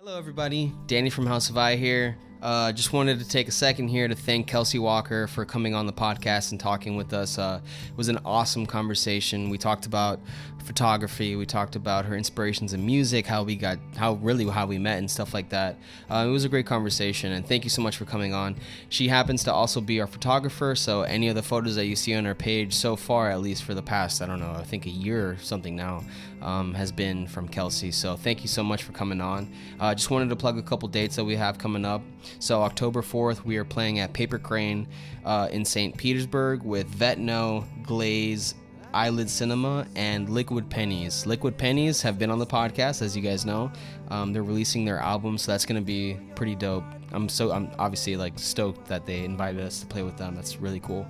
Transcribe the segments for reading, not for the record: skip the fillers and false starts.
Hello everybody, Danny from House of I here. Just wanted to take a second here to thank Kelsey Walker for coming on the podcast and talking with us. It was an awesome conversation. We talked about photography, we talked about her inspirations in music, how we met and stuff like that. It was a great conversation, and thank you so much for coming on. She happens to also be our photographer, so any of the photos that you see on her page so far, at least for the past, I think a year or something now, has been from Kelsey. So thank you so much for coming on. Just wanted to plug a couple dates that we have coming up. So October 4th, we are playing at Paper Crane in St. Petersburg with Vetno, Glaze, Eyelid Cinema, and Liquid Pennies. Liquid Pennies have been on the podcast, as you guys know. They're releasing their album, so that's going to be pretty dope. I'm obviously stoked that they invited us to play with them. That's really cool.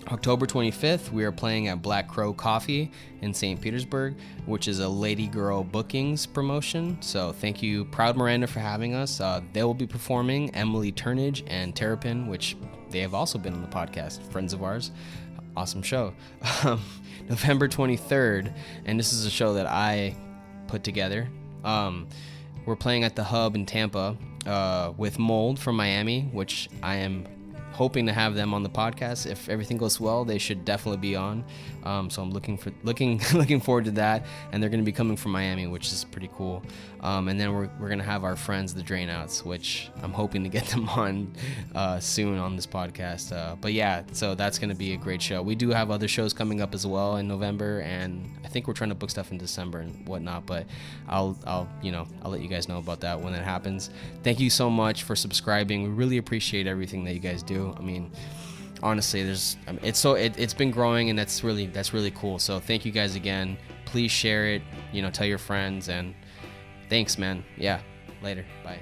October 25th, we are playing at Black Crow Coffee in St. Petersburg, which is a Lady Girl Bookings promotion. So thank you, Proud Miranda, for having us. They will be performing Emily Turnage and Terrapin, which they have also been on the podcast, friends of ours. Awesome show. November 23rd, and this is a show that I put together. We're playing at the Hub in Tampa with Mold from Miami, which I am hoping to have them on the podcast. If everything goes well, they should definitely be on. So I'm looking forward to that. And they're going to be coming from Miami, which is pretty cool. And then we're going to have our friends, the Drainouts, which I'm hoping to get them on soon on this podcast. But yeah, so that's going to be a great show. We do have other shows coming up as well in November, and I think we're trying to book stuff in December and whatnot. But I'll let you guys know about that when it happens. Thank you so much for subscribing. We really appreciate everything that you guys do. I mean, honestly, it's been growing, and that's really cool. So thank you guys again. Please share it, tell your friends, and thanks, man. Yeah, later. Bye.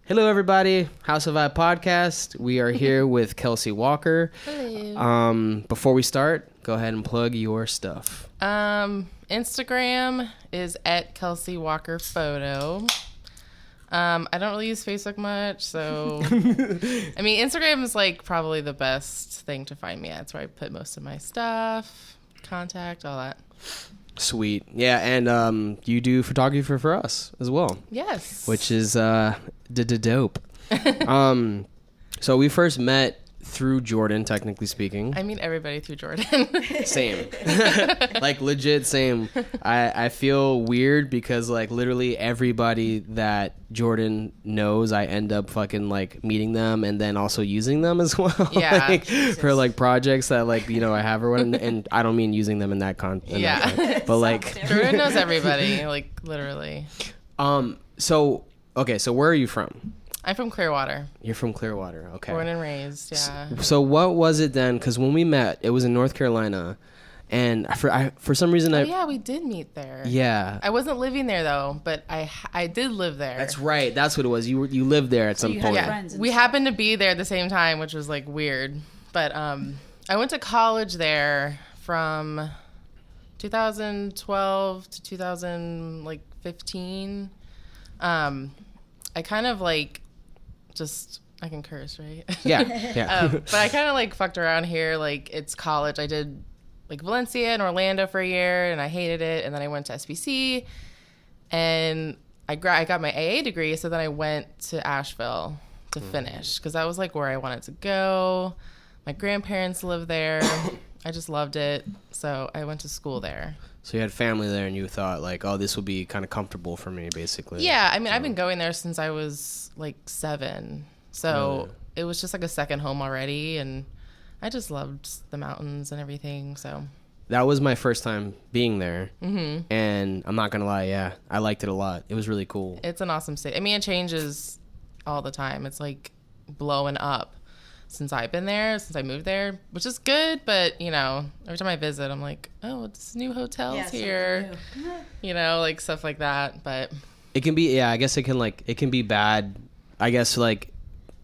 Hello, everybody. House of I podcast. We are here with Kelsey Walker. Hello. Before we start, go ahead and plug your stuff. Instagram is at Kelsey Walker Photo. I don't really use Facebook much, so I mean, Instagram is probably the best thing to find me at. It's where I put most of my stuff, contact, all that. Sweet. Yeah, and you do photography for us as well. Yes. Which is dope. So we first met through Jordan, technically speaking. I mean, everybody through Jordan. Same. Legit same. I feel weird because literally everybody that Jordan knows, I end up fucking meeting them and then also using them as well. Yeah. For projects that I have or whatever, and I don't mean using them in that context. Yeah. But Jordan knows everybody, literally. So where are you from? I'm from Clearwater. You're from Clearwater, okay. Born and raised, yeah. So what was it then? Because when we met, it was in North Carolina, and for some reason yeah, we did meet there. Yeah. I wasn't living there though, but I did live there. That's right. That's what it was. You lived there at some point. Yeah. We happened to be there at the same time, which was weird. But I went to college there from 2012 to 2015. I kind of I can curse, right? Yeah. But I kind of fucked around here. It's college. I did Valencia and Orlando for a year, and I hated it. And then I went to SBC, and I got my AA degree. So then I went to Asheville to finish because that was where I wanted to go. My grandparents lived there. I just loved it. So I went to school there. So you had family there, and you thought oh, this will be kind of comfortable for me, basically. Yeah, I mean, I've been going there since I was 7, so Really? It was just a second home already, and I just loved the mountains and everything. So that was my first time being there, and I'm not gonna lie, yeah, I liked it a lot. It was really cool. It's an awesome city. I mean, it changes all the time. It's blowing up since I've been there, since I moved there, which is good. But, every time I visit, I'm oh, it's new hotels here, stuff like that. But it can be, I guess it can be bad I guess like,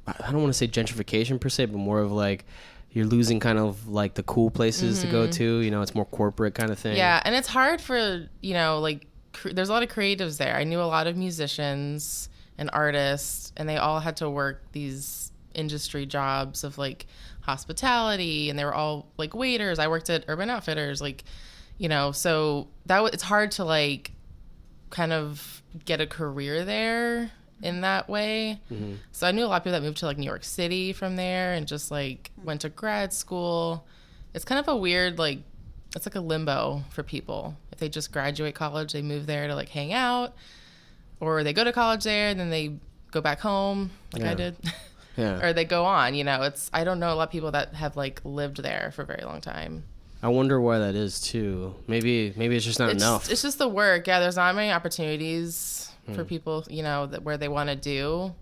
I don't want to say gentrification per se, but more of like, you're losing kind of like the cool places to go to, you know, it's more corporate kind of thing. Yeah. And it's hard for, you know, like there's a lot of creatives there. I knew a lot of musicians and artists, and they all had to work these industry jobs of like hospitality, and they were all like waiters. I worked at Urban Outfitters, like, you know, so it's hard to like kind of get a career there in that way. So I knew a lot of people that moved to like New York City from there and just like went to grad school. It's kind of a weird, like, it's like a limbo for people. If they just graduate college, they move there to like hang out, or they go to college there and then they go back home like I did. Or they go on, you know. I don't know a lot of people that have like lived there for a very long time. I wonder why that is too. Maybe it's just not enough. It's just the work. Yeah, there's not many opportunities for people, you know, that where they want to do.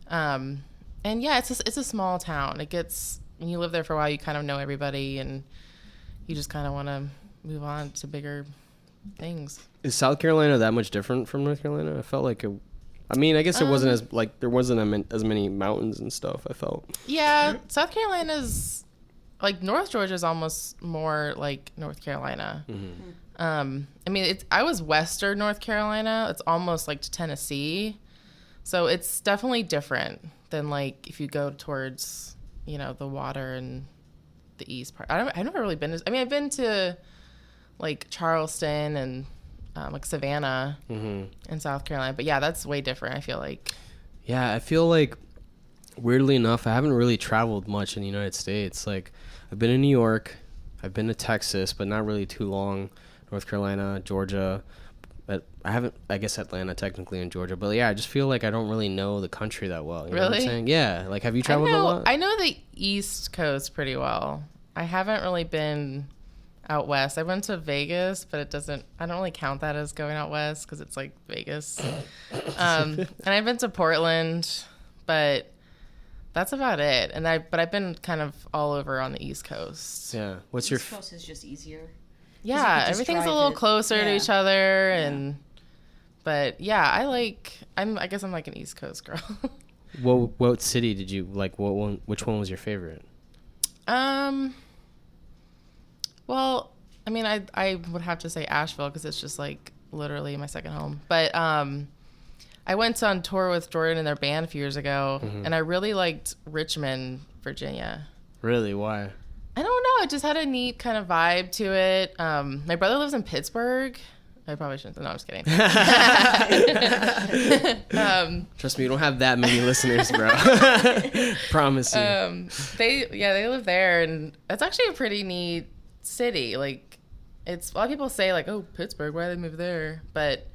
And yeah, it's a small town. It gets, when you live there for a while, you kind of know everybody, and you just kind of want to move on to bigger things. Is South Carolina that much different from North Carolina? I felt like it. I mean, I guess it wasn't as like there wasn't as many mountains and stuff. I felt. Yeah, South Carolina's like North Georgia is almost more like North Carolina. I mean, I was Western North Carolina. It's almost like to Tennessee, so it's definitely different than like if you go towards, you know, the water and the east part. I've never really been. I mean, I've been to like Charleston and like Savannah in South Carolina, but yeah, that's way different. I feel like. Yeah, I feel like weirdly enough, I haven't really traveled much in the United States. Like, I've been in New York, I've been to Texas, but not really too long. North Carolina, Georgia. But I haven't, I guess Atlanta technically in Georgia. But yeah, I just feel like I don't really know the country that well. You know what I'm saying? Yeah. Like, have you traveled a lot? I know the East Coast pretty well. I haven't really been out west. I went to Vegas, but I don't really count that as going out west because it's like Vegas. And I've been to Portland, but that's about it. But I've been kind of all over on the East Coast. Yeah. What's East Coast is just easier. Yeah, everything's a little closer to each other, but yeah, I guess I'm like an East Coast girl. What city did you like? Which one was your favorite? Well, I mean, I would have to say Asheville because it's just like literally my second home. But I went on tour with Jordan and their band a few years ago, and I really liked Richmond, Virginia. Really? Why? I don't know. It just had a neat kind of vibe to it. My brother lives in Pittsburgh. I probably shouldn't. No, I'm just kidding. Trust me, you don't have that many listeners, bro. Promise you. They live there, and it's actually a pretty neat city. Like, it's a lot of people say like, oh, Pittsburgh, why did they move there? But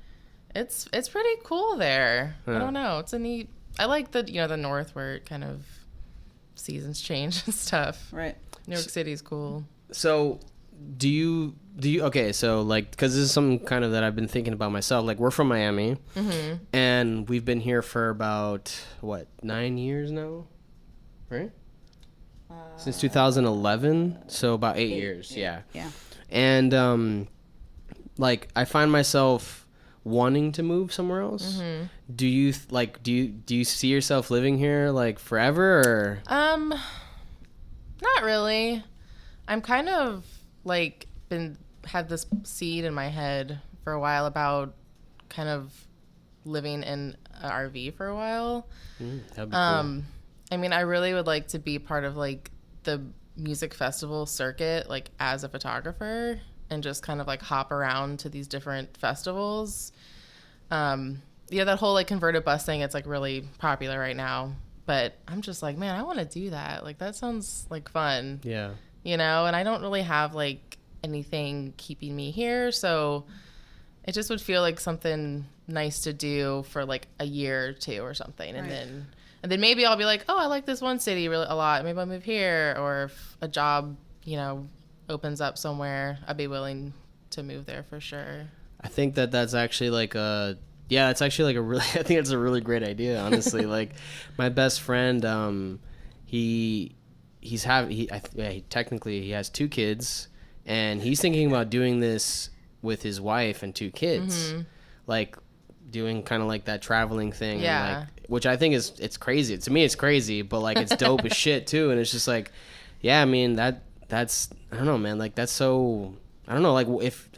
it's pretty cool there. Yeah. I don't know. It's a neat. I like the north where it kind of seasons change and stuff. Right. New York City's cool. So, do you okay, so like, because this is something kind of that I've been thinking about myself. Like, we're from Miami, and we've been here for about 9 years now, right? Since 2011, so about 8 years. Yeah. And like, I find myself wanting to move somewhere else. Do you do you see yourself living here like forever, or not really. I'm kind of like had this seed in my head for a while about kind of living in an RV for a while. That'd be cool. I mean, I really would like to be part of like the music festival circuit, like as a photographer, and just kind of like hop around to these different festivals. That whole like converted bus thing, it's like really popular right now. But I'm just like, man, I want to do that. Like, that sounds like fun. Yeah. And I don't really have like anything keeping me here. So it just would feel like something nice to do for like a year or two or something. Right. And then maybe I'll be like, oh, I like this one city really a lot. Maybe I'll move here. Or if a job, opens up somewhere, I'd be willing to move there for sure. I think that's actually like it's actually like I think it's a really great idea, honestly. Like, my best friend, he technically has 2 kids, and he's thinking about doing this with his wife and 2 kids. Like, doing kind of like that traveling thing. Yeah. And like, which I think it's crazy. To me, it's crazy, but like it's dope as shit too. And it's just like, yeah, I mean that's I don't know, man. Like that's so I don't know. Like if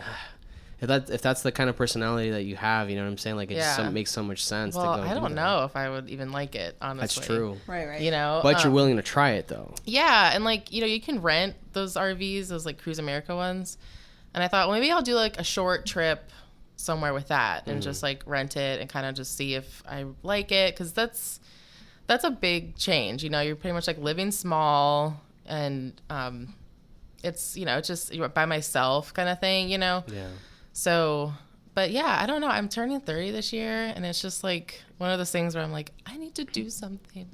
that's the kind of personality that you have, you know what I'm saying? Like it just makes so much sense. Well, to go I don't know if I would even like it, honestly. That's true. Right. You know, but you're willing to try it though. Yeah, and like you can rent those RVs, those like Cruise America ones. And I thought, well, maybe I'll do like a short trip somewhere with that and just like rent it and kind of just see if I like it, because that's a big change. You know, you're pretty much like living small, and it's it's just you're by myself kind of thing. You know. Yeah. So, but yeah, I don't know. I'm turning 30 this year, and it's just like one of those things where I'm like, I need to do something.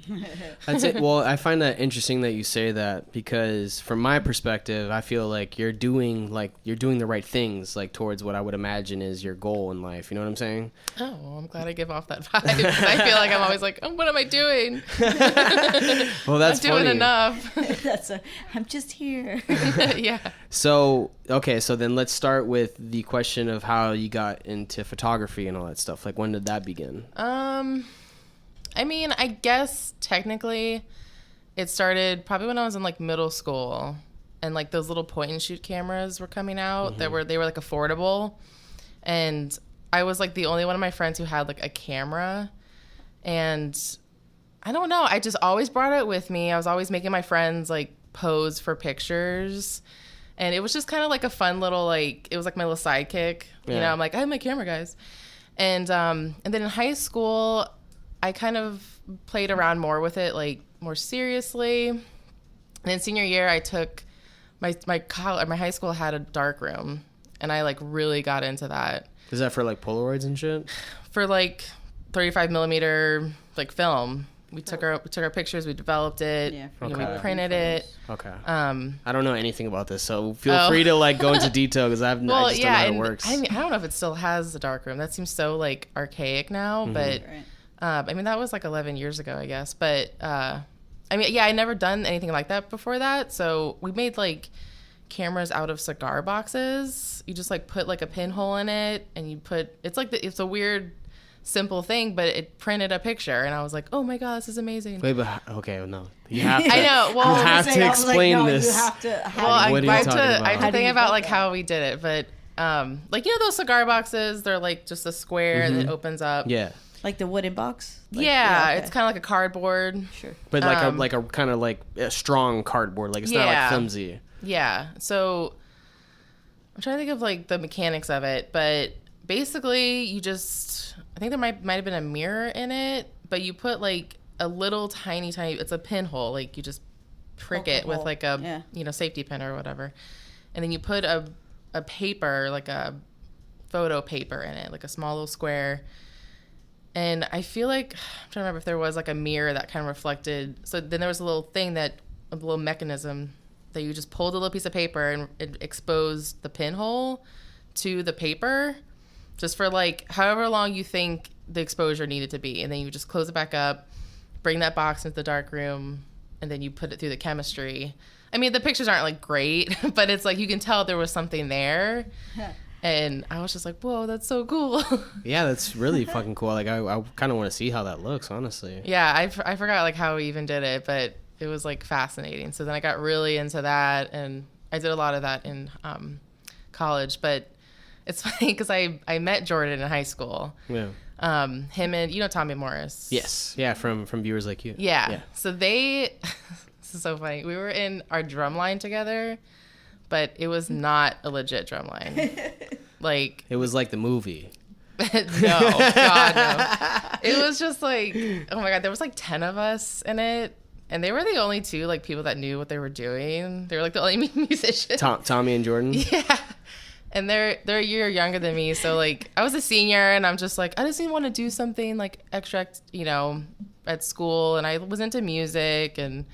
That's it. Well, I find that interesting that you say that, because from my perspective, I feel like you're doing the right things, like towards what I would imagine is your goal in life. You know what I'm saying? Oh, well, I'm glad I give off that vibe. I feel like I'm always like, oh, what am I doing? Well, that's I'm doing enough. I'm just here. Yeah. So, okay, so then let's start with the question of how you got into photography and all that stuff. Like, when did that begin? I mean, I guess technically it started probably when I was in like middle school, and like those little point and shoot cameras were coming out they were like affordable, and I was like the only one of my friends who had like a camera, and I don't know, I just always brought it with me. I was always making my friends like pose for pictures, and it was just kind of like a fun little, like, it was like my little sidekick. You know, I'm like, I have my camera, guys. And then in high school, I kind of played around more with it, like more seriously. And then senior year, I took my high school had a dark room, and I like really got into that. Is that for like Polaroids and shit? For like 35 millimeter like film. We took our pictures, we developed it, we printed it. Okay. I don't know anything about this, so feel free to like go into detail, because I just don't know how it works. I mean, I don't know if it still has the darkroom. That seems so like archaic now, but I mean, that was like 11 years ago, I guess. But I mean, yeah, I never done anything like that before that. So we made like cameras out of cigar boxes. You just like put like a pinhole in it, and you put, it's a weird simple thing, but it printed a picture, and I was like, oh my god, this is amazing. But okay, no, you have to. I know. Well, you have to explain this. You have to. I have to think about like how we did it, but like, you know, those cigar boxes, they're like just a square that opens up. Yeah. Like the wooden box? Okay. It's kind of like a cardboard. Sure. But like a kind of like a strong cardboard. Like it's not like flimsy. Yeah. So I'm trying to think of like the mechanics of it, but basically I think there might have been a mirror in it, but you put like a little tiny, it's a pinhole. Like you just prick it with like a, safety pin or whatever. And then you put a paper, like a photo paper in it, like a small little square. And I feel like, I'm trying to remember if there was like a mirror that kind of reflected. So then there was a little mechanism that you just pulled a little piece of paper, and it exposed the pinhole to the paper just for like however long you think the exposure needed to be. And then you just close it back up, bring that box into the dark room, and then you put it through the chemistry. I mean, the pictures aren't like great, but it's like you can tell there was something there. And I was just like, whoa, that's so cool. Yeah, that's really fucking cool. Like, I kind of want to see how that looks, honestly. Yeah, I forgot like how we even did it, but it was like fascinating. So then I got really into that, and I did a lot of that in college. But it's funny because I met Jordan in high school. Yeah. Him and, Tommy Morris. Yes. Yeah, from Viewers Like You. Yeah. So this is so funny. We were in our drum line together, but it was not a legit drum line. Like, it was like the movie. No, God, no. It was just like, oh my God, there was like 10 of us in it, and they were the only two like people that knew what they were doing. They were like the only musicians. Tommy and Jordan. Yeah, and they're a year younger than me, so like I was a senior, and I'm just like, I just didn't want to do something like extra, at school, and I was into music, and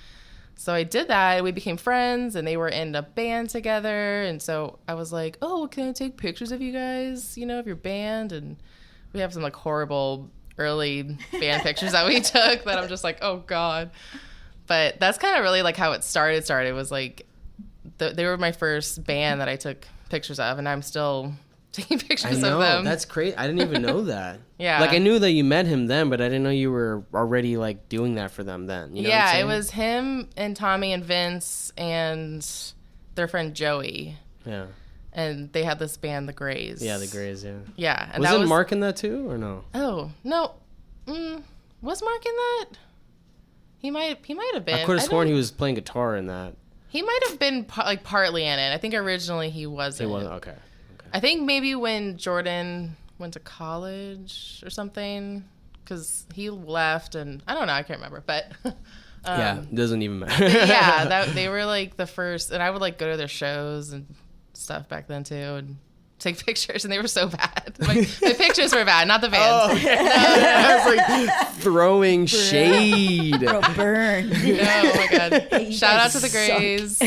so I did that. We became friends, and they were in a band together. And so I was like, oh, can I take pictures of you guys, of your band? And we have some like horrible early band pictures that we took that I'm just like, oh God. But that's kind of really like how it started. It was like, they were my first band that I took pictures of, and I'm still taking pictures I know, of them. that's crazy. I didn't even know that. Yeah. Like, I knew that you met him then, but I didn't know you were already, like, doing that for them then. You know what I'm Yeah, it saying? was him and Tommy and Vince and their friend Joey. Yeah. And they had this band, The Grays. Yeah, the Grays, yeah. Yeah. And Wasn't Mark in that too, or no? Oh, no. Was Mark in that? He might have been. I could have sworn he was playing guitar in that. He might have been partly in it. I think originally he wasn't. He wasn't, okay. I think maybe when Jordan went to college or something, because he left, and I don't know, I can't remember, but yeah, doesn't even matter. yeah, they were like the first, and I would like go to their shows and stuff back then too, and take pictures, and they were so bad. The pictures were bad, not the bands. Oh, I was like throwing shade. Bro, burn. No, oh my god! You Shout out guys to the suck. Grays.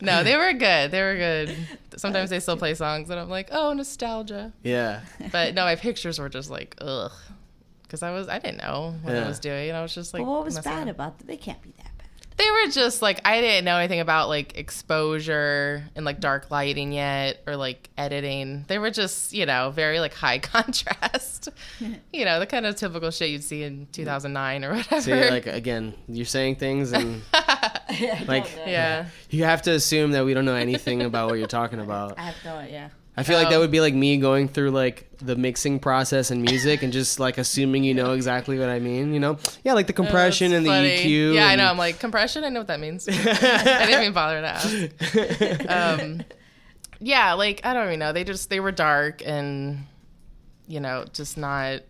No, they were good. They were good. Sometimes they still play songs, and I'm like, oh, nostalgia. Yeah. But no, my pictures were just like, ugh, because I didn't know what I Yeah. was doing. I was just like, Well, what was messing bad around. about them? They can't be that bad. They were just like, I didn't know anything about like exposure and like dark lighting yet, or like editing. They were just, very like high contrast. The kind of typical shit you'd see in 2009 or whatever. See, like, again, you're saying things and like yeah. you have to assume that we don't know anything about what you're talking about. I have no idea. I feel like that would be like me going through like the mixing process and music and just like assuming you know exactly what I mean, Yeah, like the compression and the Funny. EQ. Yeah, I and- know. I'm like, compression? I know what that means. I didn't even bother to ask. Yeah, like, I don't even know. They were dark and, just not,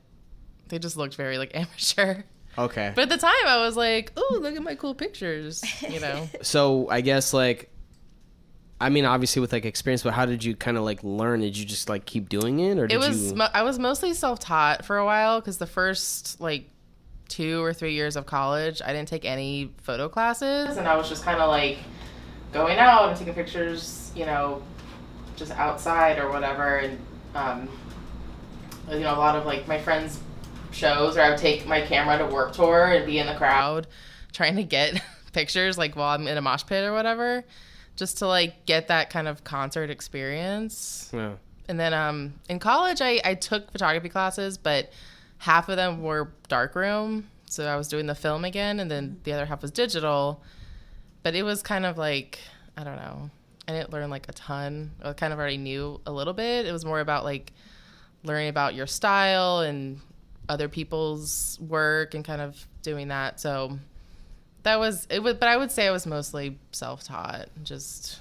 they just looked very like amateur. Okay. But at the time I was like, ooh, look at my cool pictures, So I guess like, I mean, obviously with like experience, but how did you kind of like learn? Did you just like keep doing it, or did you? I was mostly self-taught for a while because the first like 2 or 3 years of college, I didn't take any photo classes, and I was just kind of like going out and taking pictures, just outside or whatever, and a lot of like my friends' shows, or I would take my camera to Warped Tour and be in the crowd trying to get pictures like while I'm in a mosh pit or whatever, just to like get that kind of concert experience. Yeah. And then in college, I took photography classes, but half of them were darkroom. So I was doing the film again, and then the other half was digital. But it was kind of like, I don't know. I didn't learn like a ton. I kind of already knew a little bit. It was more about like learning about your style and other people's work and kind of doing that. So that was it. But I would say I was mostly self-taught, just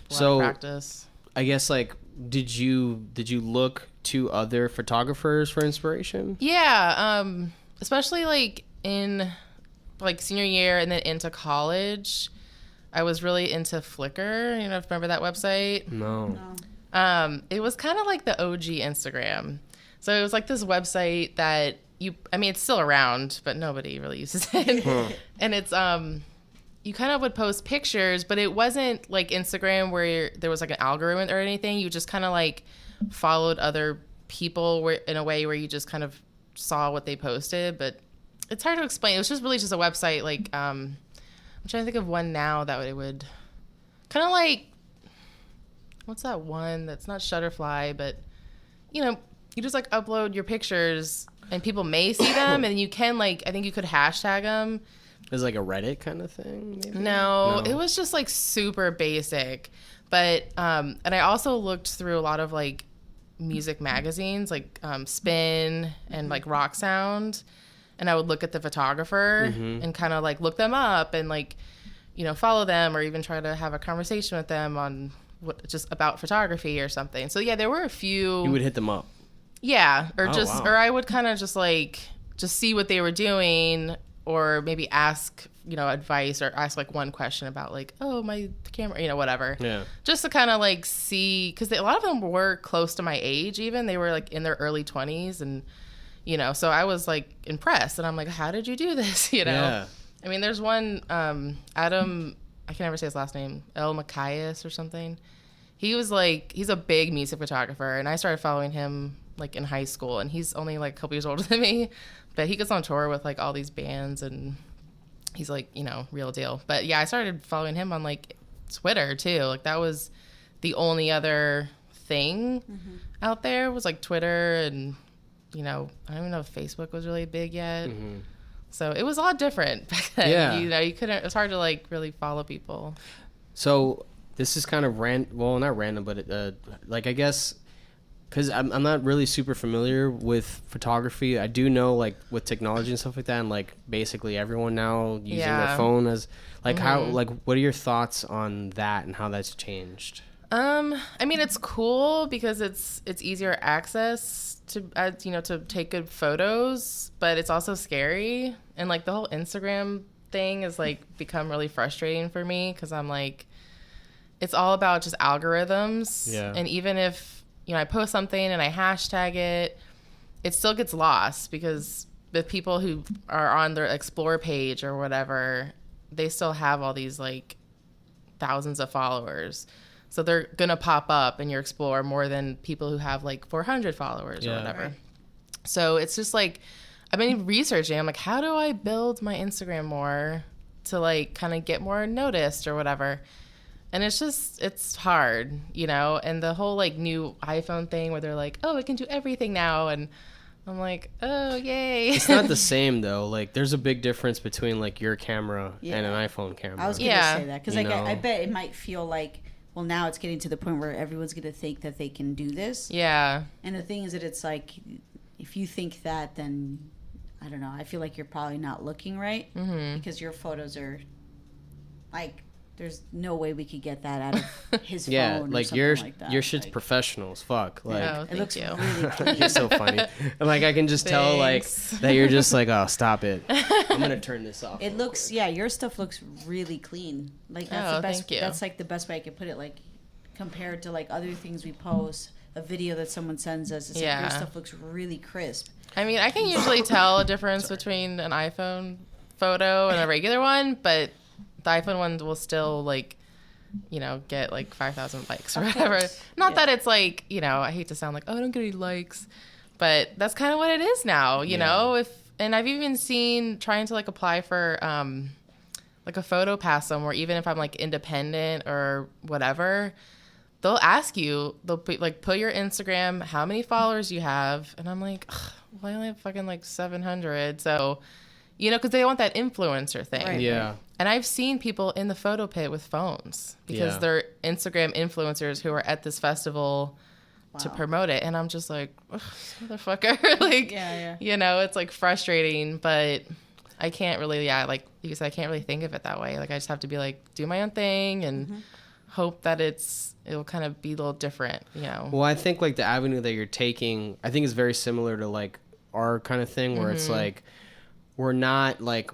a lot of practice. I guess like, did you look to other photographers for inspiration? Yeah, especially like in like senior year and then into college, I was really into Flickr. Remember that website? No. It was kind of like the OG Instagram. So it was like this website that it's still around, but nobody really uses it. And it's, you kind of would post pictures, but it wasn't like Instagram where there was like an algorithm or anything. You just kind of like followed other people in a way where you just kind of saw what they posted, but it's hard to explain. It was just really just a website. Like, I'm trying to think of one now that it would kind of like, what's that one that's not Shutterfly, but you just like upload your pictures and people may see them, and you can like, I think you could hashtag them. It was like a Reddit kind of thing, maybe? No, it was just like super basic. But and I also looked through a lot of like music magazines, like Spin and like Rock Sound, and I would look at the photographer and kind of like look them up and like follow them, or even try to have a conversation with them on just about photography or something. So yeah, there were a few. You would hit them up. Yeah, or wow. or I would kind of just see what they were doing, or maybe ask, advice, or ask like one question about like, oh, my camera, whatever. Yeah. Just to kind of like see, because a lot of them were close to my age even. They were like in their early 20s, and, so I was like impressed, and I'm like, how did you do this? Yeah. I mean, there's one, Adam, I can never say his last name, El Macias or something. He's a big music photographer, and I started following him like in high school, and he's only like a couple years older than me, but he gets on tour with like all these bands, and he's like, real deal. But yeah, I started following him on like Twitter too. Like that was the only other thing out there was like Twitter, and I don't even know if Facebook was really big yet. So it was a lot different back then. Yeah. You couldn't. It's hard to like really follow people. So this is kind of well, not random, but like I guess because I'm not really super familiar with photography. I do know like with technology and stuff like that, and like basically everyone now using their phone as like how like what are your thoughts on that and how that's changed? I mean, it's cool because it's easier access to to take good photos, but it's also scary, and like the whole Instagram thing is like become really frustrating for me because I'm like, it's all about just algorithms. Yeah. And even if I post something and I hashtag it, it still gets lost because the people who are on their explore page or whatever, they still have all these like thousands of followers. So they're going to pop up in your explore more than people who have like 400 followers or whatever. Right. So it's just like, I've been researching. I'm like, how do I build my Instagram more to like kind of get more noticed or whatever? And it's hard, and the whole like new iPhone thing where they're like, oh, it can do everything now. And I'm like, oh, yay. It's not the same though. Like there's a big difference between like your camera and an iPhone camera. I was going to say that because I bet it might feel like, well, now it's getting to the point where everyone's going to think that they can do this. Yeah. And the thing is that it's like, if you think that, then I don't know. I feel like you're probably not looking right because your photos are like, there's no way we could get that out of his phone. Like your shit's professional as fuck. Like it looks really clean. You're so funny. And like I can just tell like that you're just like, oh, stop it. I'm gonna turn this off. It looks your stuff looks really clean. Like that's the best. Thank you. That's like the best way I could put it. Like compared to like other things we post, a video that someone sends us, it's like your stuff looks really crisp. I mean, I can usually tell a difference between an iPhone photo and a regular one, but the iPhone one will still like, get like 5,000 likes or whatever. Not that it's like, I hate to sound like, oh, I don't get any likes, but that's kind of what it is now, you know. And I've even seen trying to like apply for like a photo pass somewhere, even if I'm like independent or whatever, they'll ask you, they'll like put your Instagram, how many followers you have, and I'm like, well, I only have fucking like 700, so because they want that influencer thing. Right. Yeah. And I've seen people in the photo pit with phones because they're Instagram influencers who are at this festival to promote it. And I'm just like, motherfucker. Like, it's like frustrating, but I can't really, like you said, I can't really think of it that way. Like, I just have to be like, do my own thing and hope that it'll kind of be a little different, Well, I think like the avenue that you're taking, I think is very similar to like our kind of thing where it's like, we're not like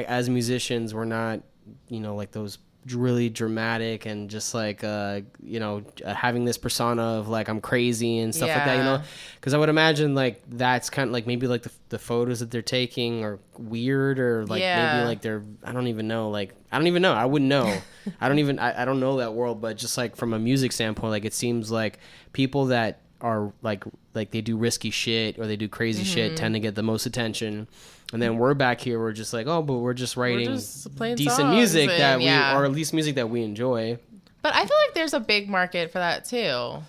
as musicians, we're not, like those really dramatic and just like, having this persona of like, I'm crazy and stuff like that, because I would imagine like, that's kind of like, maybe like the photos that they're taking are weird or like, maybe like I don't even know. I wouldn't know. I don't know that world, but just like from a music standpoint, like it seems like people that are like they do risky shit or they do crazy shit tend to get the most attention. And then we're back here, we're just like, oh, but we're just writing decent music that or at least music that we enjoy. But I feel like there's a big market for that too.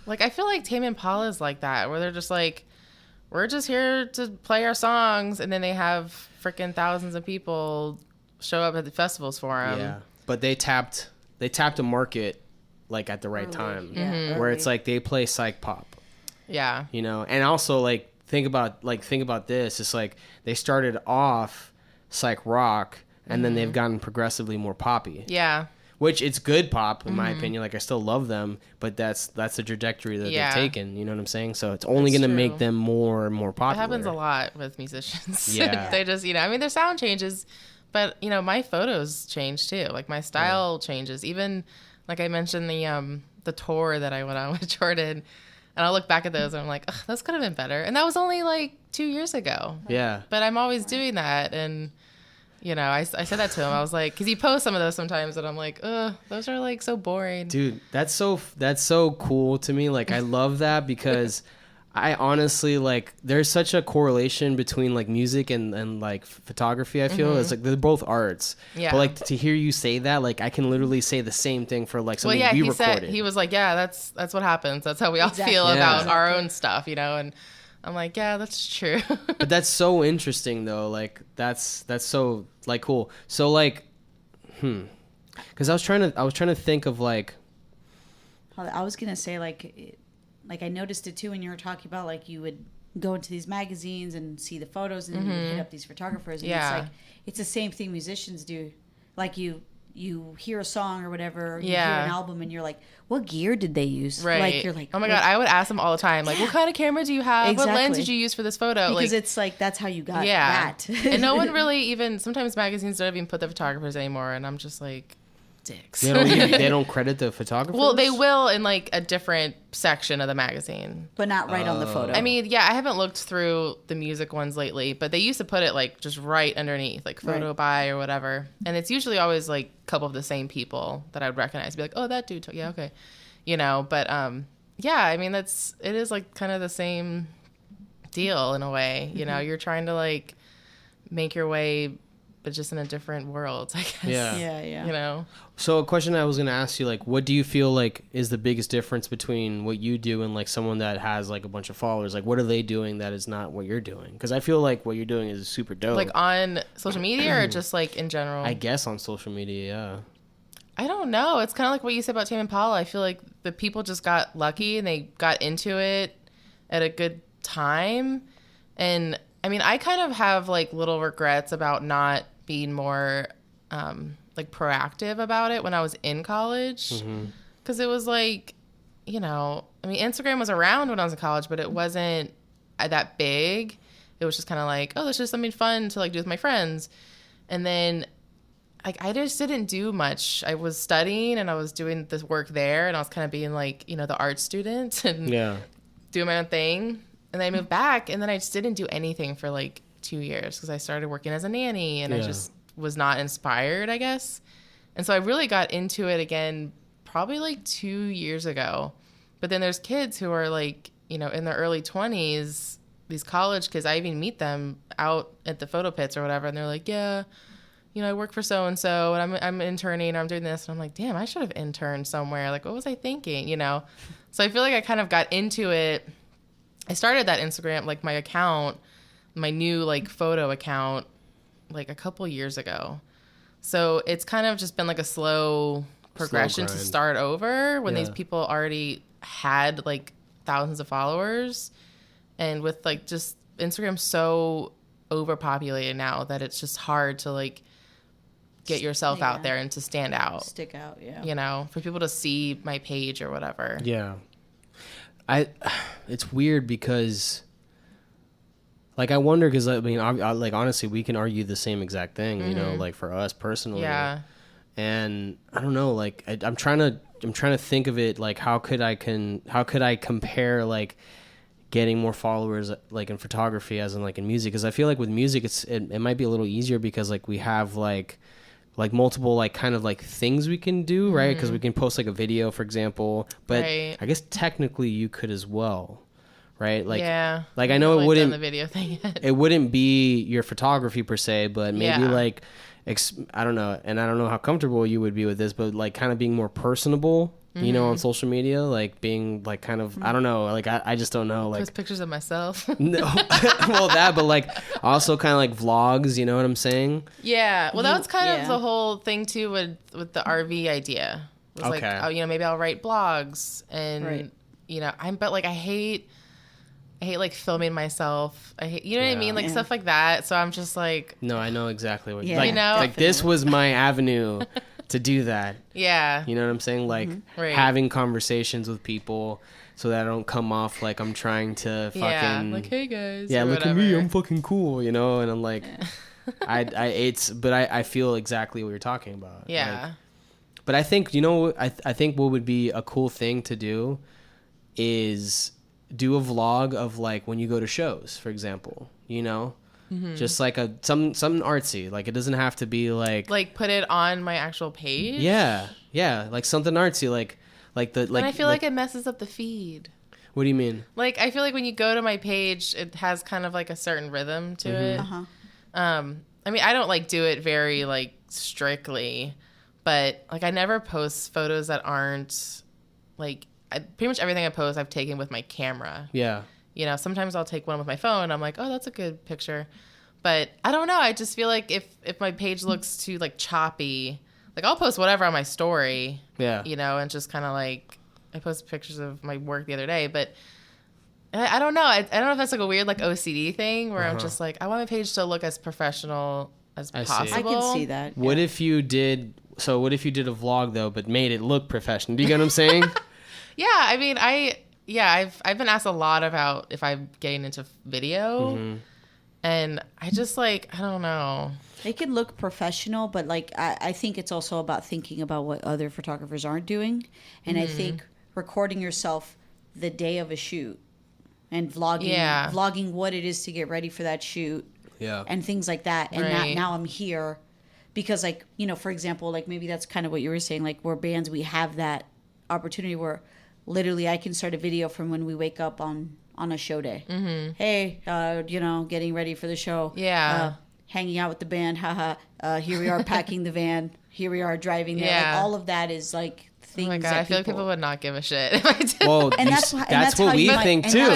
Like, I feel like Tame Impala is like that, where they're just like, we're just here to play our songs, and then they have freaking thousands of people show up at the festivals for them. Yeah, but they tapped a market like at the right time, where it's like they play psych pop. Yeah, and also like think about this. It's like they started off psych rock, and then they've gotten progressively more poppy. Yeah. Which it's good pop in my opinion. Like I still love them, but that's the trajectory that they've taken. You know what I'm saying? So it's only going to make them more and more popular. It happens a lot with musicians. Yeah. They just, I mean, their sound changes, but my photos change too. Like my style changes. Even like I mentioned the tour that I went on with Jordan, and I'll look back at those and I'm like, ugh, those could have been better. And that was only like 2 years ago. Yeah. But I'm always doing that, and. I said that to him. I was like, because he posts some of those sometimes, and I'm like, ugh, those are like so boring. Dude, that's so cool to me. Like, I love that because I honestly like there's such a correlation between like music and like photography. I feel it's like they're both arts. Yeah. But like to hear you say that, like I can literally say the same thing for like something we recorded. He was like, yeah, that's what happens. That's how we all feel about our own stuff, you know. And I'm like, yeah, that's true. But that's so interesting though. Like that's so like cool. So like, because I was trying to think of like. I was gonna say like I noticed it too when you were talking about like you would go into these magazines and see the photos and you would hit up these photographers and it's like it's the same thing musicians do. Like you hear a song or whatever, you hear an album and you're like, what gear did they use? Right. Like you're like, oh my God, I would ask them all the time, like, what kind of camera do you have? Exactly. What lens did you use for this photo? Because like, it's like that's how you got that. And no one really even sometimes magazines don't even put the photographers anymore and I'm just like dicks. They don't credit the photographers? Well, they will in like a different section of the magazine. But not right on the photo. I mean, yeah, I haven't looked through the music ones lately, but they used to put it like just right underneath, like photo by or whatever. And it's usually always like a couple of the same people that I would recognize. Be like, oh, that dude. Yeah, okay. You know, but yeah, I mean, it is like kind of the same deal in a way. You know, you're trying to like make your way, but just in a different world, I guess. Yeah. You know? So a question I was going to ask you, like, what do you feel like is the biggest difference between what you do and like someone that has like a bunch of followers? Like, what are they doing that is not what you're doing? Because I feel like what you're doing is super dope. Like on social media or just like in general? I guess on social media, yeah. I don't know. It's kind of like what you said about Tame Impala. I feel like the people just got lucky and they got into it at a good time. And I mean, I kind of have like little regrets about not being more like proactive about it when I was in college. Because it was like, you know, I mean, Instagram was around when I was in college, but it wasn't that big. It was just kind of like, oh, this is something fun to like do with my friends. And then like I just didn't do much. I was studying and I was doing this work there and I was kind of being like, you know, the art student and doing my own thing. And then I moved back and then I just didn't do anything for like 2 years because I started working as a nanny and I just was not inspired, I guess. And so I really got into it again probably like 2 years ago. But then there's kids who are like, you know, in their early 20s, these college kids, I even meet them out at the photo pits or whatever. And they're like, yeah, you know, I work for so-and-so and I'm interning or I'm doing this. And I'm like, damn, I should have interned somewhere. Like, what was I thinking, you know? So I feel like I kind of got into it. I started that Instagram, like my account, my new like photo account, like a couple years ago. So it's kind of just been like a slow progression to start over when these people already had like thousands of followers. And with like just Instagram so overpopulated now that it's just hard to like get yourself out there and to stand out. Stick out, you know, for people to see my page or whatever. Yeah. It's weird because like I wonder because I mean like honestly we can argue the same exact thing, you know, like for us personally. Yeah. And I don't know, like I'm trying to think of it like how could I compare like getting more followers like in photography as in like in music, because I feel like with music it might be a little easier because like we have like multiple like kind of like things we can do, right? Because we can post like a video, for example, but I guess technically you could as well, right? Like like I know it wouldn't the video thing yet. It wouldn't be your photography per se, but maybe like I don't know, and I don't know how comfortable you would be with this, but like kind of being more personable, you know, on social media, like being like kind of I don't know, like I just don't know, like post pictures of myself. No, well that, but like also kind of like vlogs, you know what I'm saying? Yeah, well that was kind of the whole thing too with the RV idea. It was like, oh, you know, maybe I'll write blogs and you know, I hate like filming myself. I hate, you know what I mean? Like stuff like that. So I'm just like, no, I know exactly what you like, you know, like this was my avenue to do that. Yeah. You know what I'm saying? Like having conversations with people so that I don't come off like I'm trying to fucking like, hey guys. Yeah, look at me, I'm fucking cool, you know? And I'm like I feel exactly what you're talking about. Yeah. Like, but I think, you know, I think what would be a cool thing to do is do a vlog of like when you go to shows, for example, you know, just like something artsy. Like it doesn't have to be like put it on my actual page. Yeah, like something artsy, like the like. And I feel like it messes up the feed. What do you mean? Like, I feel like when you go to my page, it has kind of like a certain rhythm to it. Uh-huh. I mean, I don't like do it very like strictly, but like I never post photos that aren't like pretty much everything I post I've taken with my camera. Yeah. You know, sometimes I'll take one with my phone. I'm like, oh, that's a good picture. But I don't know. I just feel like if my page looks too like choppy, like I'll post whatever on my story. Yeah. You know, and just kind of like I posted pictures of my work the other day, but I don't know. I don't know if that's like a weird like OCD thing where I'm just like I want my page to look as professional as possible. I can see that. What if you did a vlog though, but made it look professional? Do you get what I'm saying? Yeah, I mean, I've been asked a lot about if I'm getting into video, and I just like I don't know. It could look professional, but like I think it's also about thinking about what other photographers aren't doing, and I think recording yourself the day of a shoot and vlogging what it is to get ready for that shoot, and things like that. And now I'm here because like for example, like maybe that's kind of what you were saying, like we're bands, we have that opportunity where literally I can start a video from when we wake up on a show day. Hey, getting ready for the show. Hanging out with the band. Haha. Here we are packing the van. Here we are driving there. Like, all of that is like things. Oh my God, that I feel like people would not give a shit if I did. Well, and that's what we think too.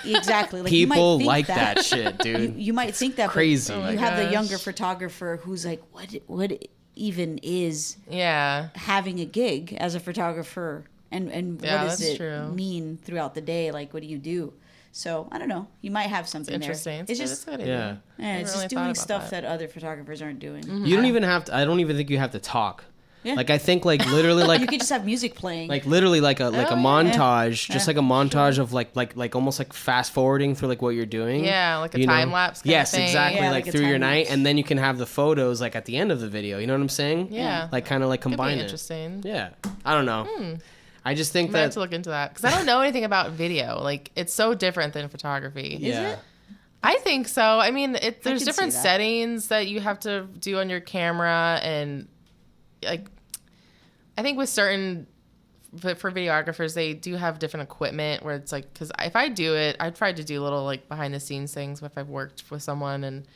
Exactly. Like, people like that shit, dude. You might think that crazy. But you have the younger photographer who's like, what even is having a gig as a photographer, and what does it mean throughout the day? Like, what do you do? So I don't know. You might have something interesting. There. It's just it's just doing stuff that other photographers aren't doing. You don't even have to. I don't even think you have to talk. Yeah. Like I think like literally like you could just have music playing. Like literally like a montage, just like a montage of like almost like fast forwarding through like what you're doing. Yeah, like a time lapse. Yes, exactly. Yeah, like through your night, and then you can have the photos like at the end of the video. You know what I'm saying? Yeah. Like kind of like combine it. Interesting. Yeah. I don't know. I just think I have to look into that because I don't know anything about video. Like it's so different than photography. Is it? I think so. I mean, there's different settings that you have to do on your camera, and like I think with certain for videographers, they do have different equipment where it's like because if I do it, I've tried to do little like behind the scenes things if I've worked with someone and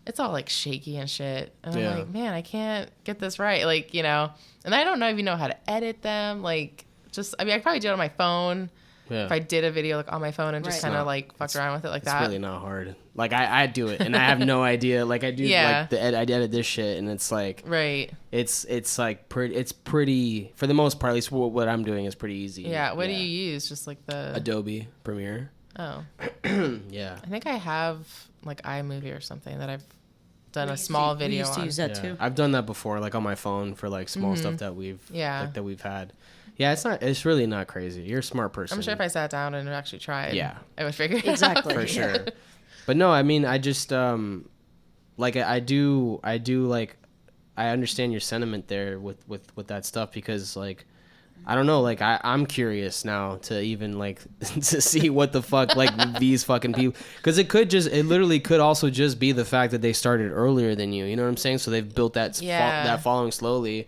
it's all like shaky and shit. And I'm like, man, I can't get this right. Like, and I don't know if you know how to edit them. Like, I could probably do it on my phone. Yeah. If I did a video like on my phone and just kind of like fuck around with it like that. It's really not hard. Like I do it and I have no idea. Like I do like I edit this shit and it's like It's like pretty for the most part. At least what I'm doing is pretty easy. Yeah. What do you use? Just like the Adobe Premiere. Oh. Yeah. I think I have like iMovie or something that I've done a small video we used to use that too. I've done that before, like on my phone for like small stuff that we've that we've had. Yeah, it's really not crazy. You're a smart person. I'm sure if I sat down and actually tried, I would figure it out. For sure. But no, I mean, I just like I do like I understand your sentiment there with that stuff because like I don't know, like I'm curious now to even like to see what the fuck like these fucking people, because it literally could also just be the fact that they started earlier than you know what I'm saying, so they've built that that following slowly.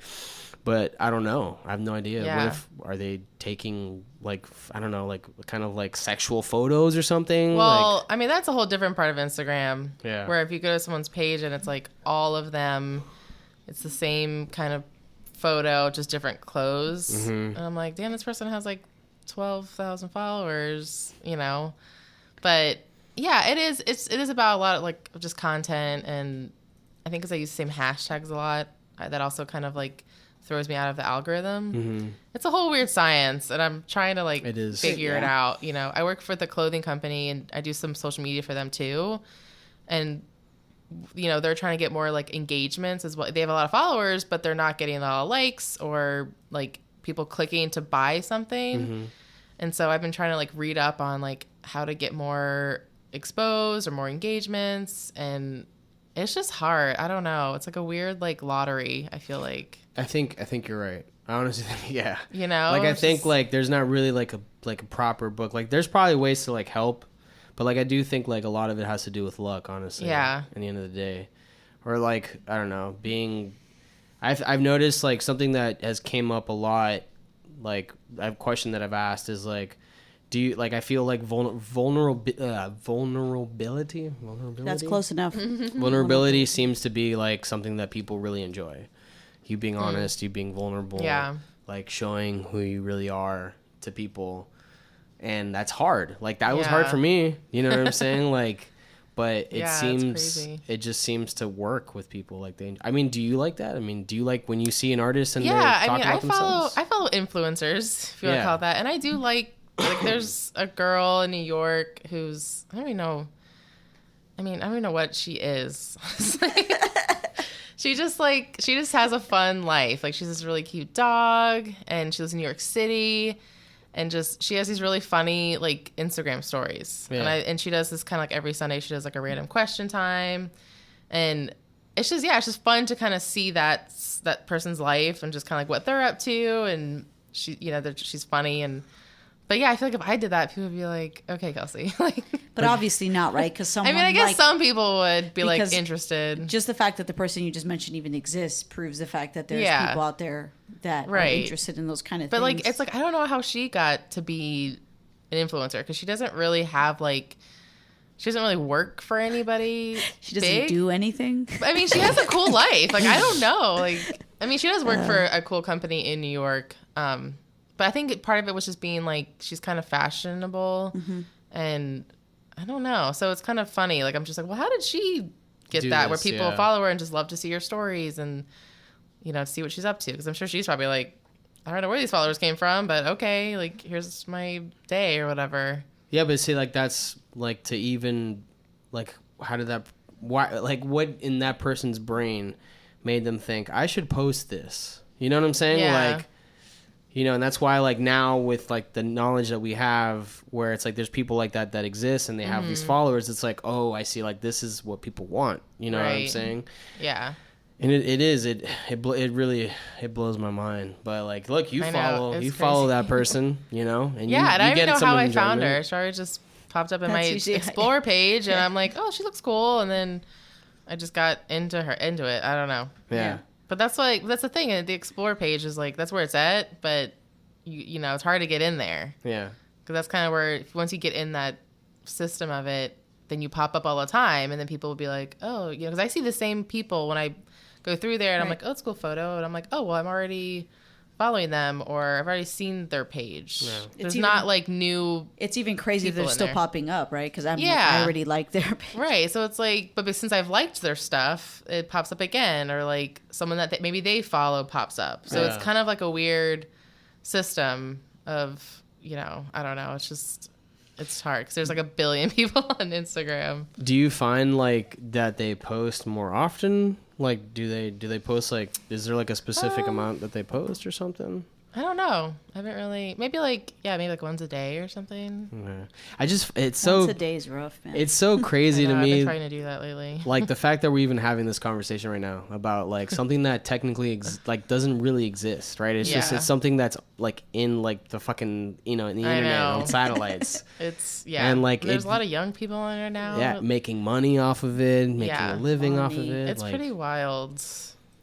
But I don't know. I have no idea. Yeah. What if are they taking like I don't know, like kind of like sexual photos or something? Well, like, I mean that's a whole different part of Instagram. Yeah. Where if you go to someone's page and it's like all of them, it's the same kind of photo, just different clothes. And I'm like, damn, this person has like 12,000 followers, But yeah, it is about a lot of like just content, and I think because I use the same hashtags a lot, that also kind of like throws me out of the algorithm. It's a whole weird science, and I'm trying to like figure it out. I work for the clothing company, and I do some social media for them too, and they're trying to get more like engagements as well. They have a lot of followers, but they're not getting a lot of likes or like people clicking to buy something. And so I've been trying to like read up on like how to get more exposed or more engagements, and it's just hard. I don't know. It's like a weird like lottery, I feel like. I think you're right. I honestly think, yeah. Like I think like there's not really like a proper book. Like there's probably ways to like help, but like I do think like a lot of it has to do with luck, honestly. Yeah. At the end of the day, or like I don't know, I've noticed like something that has came up a lot. Like a question that I've asked is like, do you like? I feel like vulnerability. That's close enough. Vulnerability seems to be like something that people really enjoy. You being honest, you being vulnerable, like showing who you really are to people, and that's hard. Like that was hard for me. You know what I'm saying? Like. But it just seems to work with people. Like I mean, do you like that? I mean, do you like when you see an artist and they're talking about themselves? I follow influencers, if you want to call it that. And I do like there's a girl in New York who's, I don't even know what she is. She just has a fun life. Like she's this really cute dog and she lives in New York City. And she has these really funny like Instagram stories, and she does this kind of like every Sunday. She does like a random question time, and it's just fun to kind of see that person's life and just kind of like what they're up to, and she's funny but yeah, I feel like if I did that, people would be like, okay, Kelsey, like. But obviously not, right? Because someone. I mean, I guess some people would be like interested. Just the fact that the person you just mentioned even exists proves the fact that there's people out there that are interested in those kind of things. But like, it's like I don't know how she got to be an influencer because she doesn't really have like. She doesn't really work for anybody. She doesn't do anything. I mean, she has a cool life. Like I don't know. Like I mean, she does work for a cool company in New York. But I think part of it was just being like she's kind of fashionable, and I don't know. So it's kind of funny. Like I'm just like, well, how did she get that? Where people follow her and just love to see her stories and see what she's up to. Because I'm sure she's probably like, I don't know where these followers came from, but okay, like here's my day or whatever. Yeah, but see, like that's like to even like how did that? Why like what in that person's brain made them think I should post this? You know what I'm saying? Yeah. Like. And that's why, like, now with, like, the knowledge that we have where it's, like, there's people like that exist and they have these followers, it's like, oh, I see, like, this is what people want. You know what I'm saying? Yeah. And it really blows my mind. But, like, look, you follow that person, and and I don't even know how I found her. She just popped up in my Explore page, and I'm like, oh, she looks cool. And then I just got into it. I don't know. Yeah. But that's the thing. The Explore page is like, that's where it's at, but it's hard to get in there. Yeah. Because that's kind of where, once you get in that system of it, then you pop up all the time, and then people will be like, oh, because I see the same people when I go through there, and I'm like, oh, it's a cool photo. And I'm like, oh, well, I'm already following them, or I've already seen their page. Yeah. There's not like new. It's even crazy that they're still popping up, right? Because I already like their page. Right. So it's like, but since I've liked their stuff, it pops up again, or like someone that maybe they follow pops up. So it's kind of like a weird system of, I don't know. It's hard because there's like 1 billion people on Instagram. Do you find like that they post more often? Like, do they post like? Is there like a specific amount that they post or something? I don't know. I haven't really. Maybe like once a day or something. Okay. It's once a day is rough, man. It's so crazy to me. I've been trying to do that lately. Like the fact that we're even having this conversation right now about like something that technically doesn't really exist, right? It's just it's something that's like in like the fucking in the internet on satellites. And like there's a lot of young people on there now. Yeah, making money off of it, making a living off of it. It's like, pretty wild.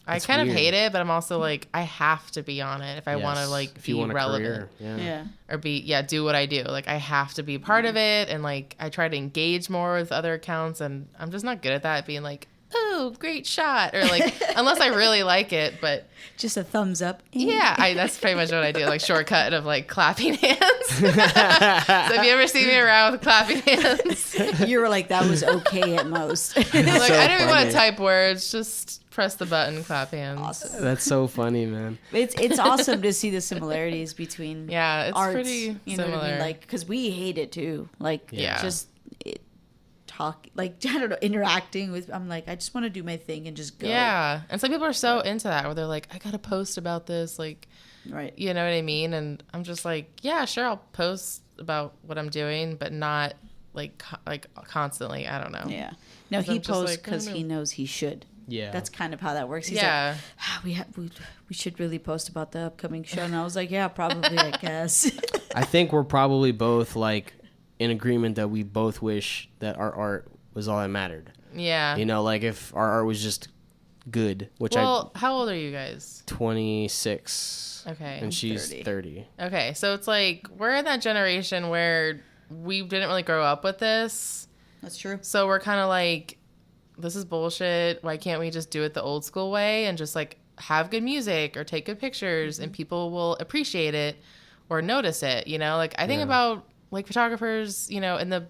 I kind of hate it, but I'm also like, I have to be on it if I want to like be relevant. Or do what I do. Like I have to be part of it, and like I try to engage more with other accounts, and I'm just not good at that. Being like, oh, great shot, or like unless I really like it, but just a thumbs up. Yeah, that's pretty much what I do. Like shortcut of like clapping hands. So if you ever see me around with clapping hands, you were like, that was okay at most. Like I don't even want to type words, just press the button, clap hands. Awesome. That's so funny, man. It's awesome to see the similarities between it's arts, pretty similar. What I mean? Like, because we hate it too. Like, just like, I don't know, interacting with. I'm like, I just want to do my thing and just go. Yeah, and some people are so into that where they're like, I gotta post about this, like, right? You know what I mean? And I'm just like, yeah, sure, I'll post about what I'm doing, but not like constantly. I don't know. Yeah. No, he posts because he knows he should. Yeah, that's kind of how that works. He's like, we should really post about the upcoming show, and I was like, yeah, probably, I guess. I think we're probably both like in agreement that we both wish that our art was all that mattered. Yeah, like if our art was just good, which Well, how old are you guys? 26. Okay. And she's 30. Okay, so it's like we're in that generation where we didn't really grow up with this. That's true. So we're kind of like, this is bullshit. Why can't we just do it the old school way and just like have good music or take good pictures and people will appreciate it or notice it, you know? Like I think about like photographers, you know, in the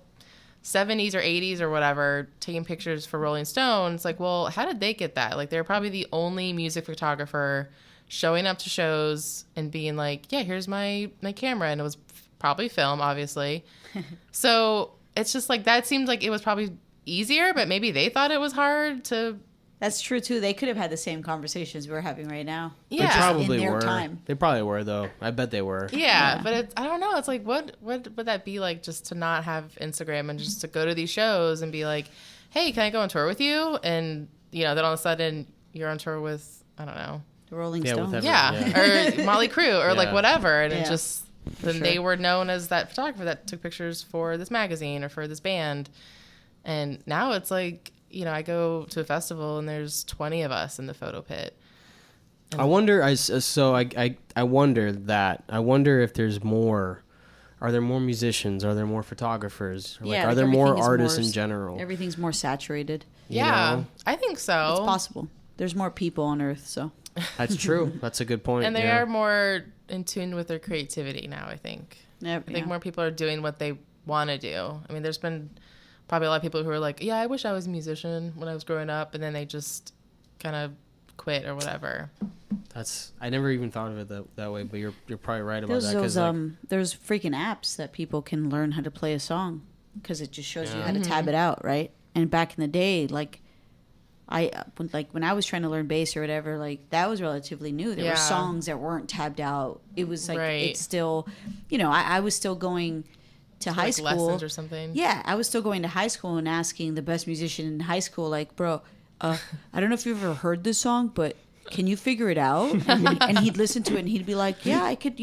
70s or 80s or whatever, taking pictures for Rolling Stone. It's like, well, how did they get that? Like they're probably the only music photographer showing up to shows and being like, yeah, here's my camera. And it was probably film, obviously. So it's just like, that seemed like it was probably easier, but maybe they thought it was hard to. That's true too. They could have had the same conversations we're having right now. Yeah. They probably in their were. time. They probably were, though. I bet they were. Yeah, but it's, I don't know. It's like, what would that be like just to not have Instagram and just to go to these shows and be like, hey, can I go on tour with you? And, you know, then all of a sudden you're on tour with, I don't know. The Rolling Yeah, Stones. with Or Molly Crew or like Yeah. whatever. And it Yeah, just, then sure. they were known as that photographer that took pictures for this magazine or for this band. And now it's like, you know, I go to a festival and there's 20 of us in the photo pit. I wonder. I wonder that. I wonder if there's more. Are there more musicians? Are there more photographers? Or Yeah, are like there more everything is artists more in general? Everything's more saturated. You Yeah, know? I think so. It's possible. There's more people on Earth, so. That's true. That's a good point. And they yeah. are more in tune with their creativity now, I think. Yeah, I think more people are doing what they want to do. I mean, there's been probably a lot of people who are like, yeah, I wish I was a musician when I was growing up, and then they just kind of quit or whatever. I never even thought of it that way, but you're probably right about that. There's freaking apps that people can learn how to play a song because it just shows you how to tab it out, right? And back in the day, like when I was trying to learn bass or whatever, like that was relatively new. There were songs that weren't tabbed out. It was like it's still, you know, I was still going to high school lessons or something. Yeah, I was still going to high school and asking the best musician in high school, like, bro, I don't know if you've ever heard this song, but can you figure it out? And he'd listen to it and he'd be like, yeah, I could,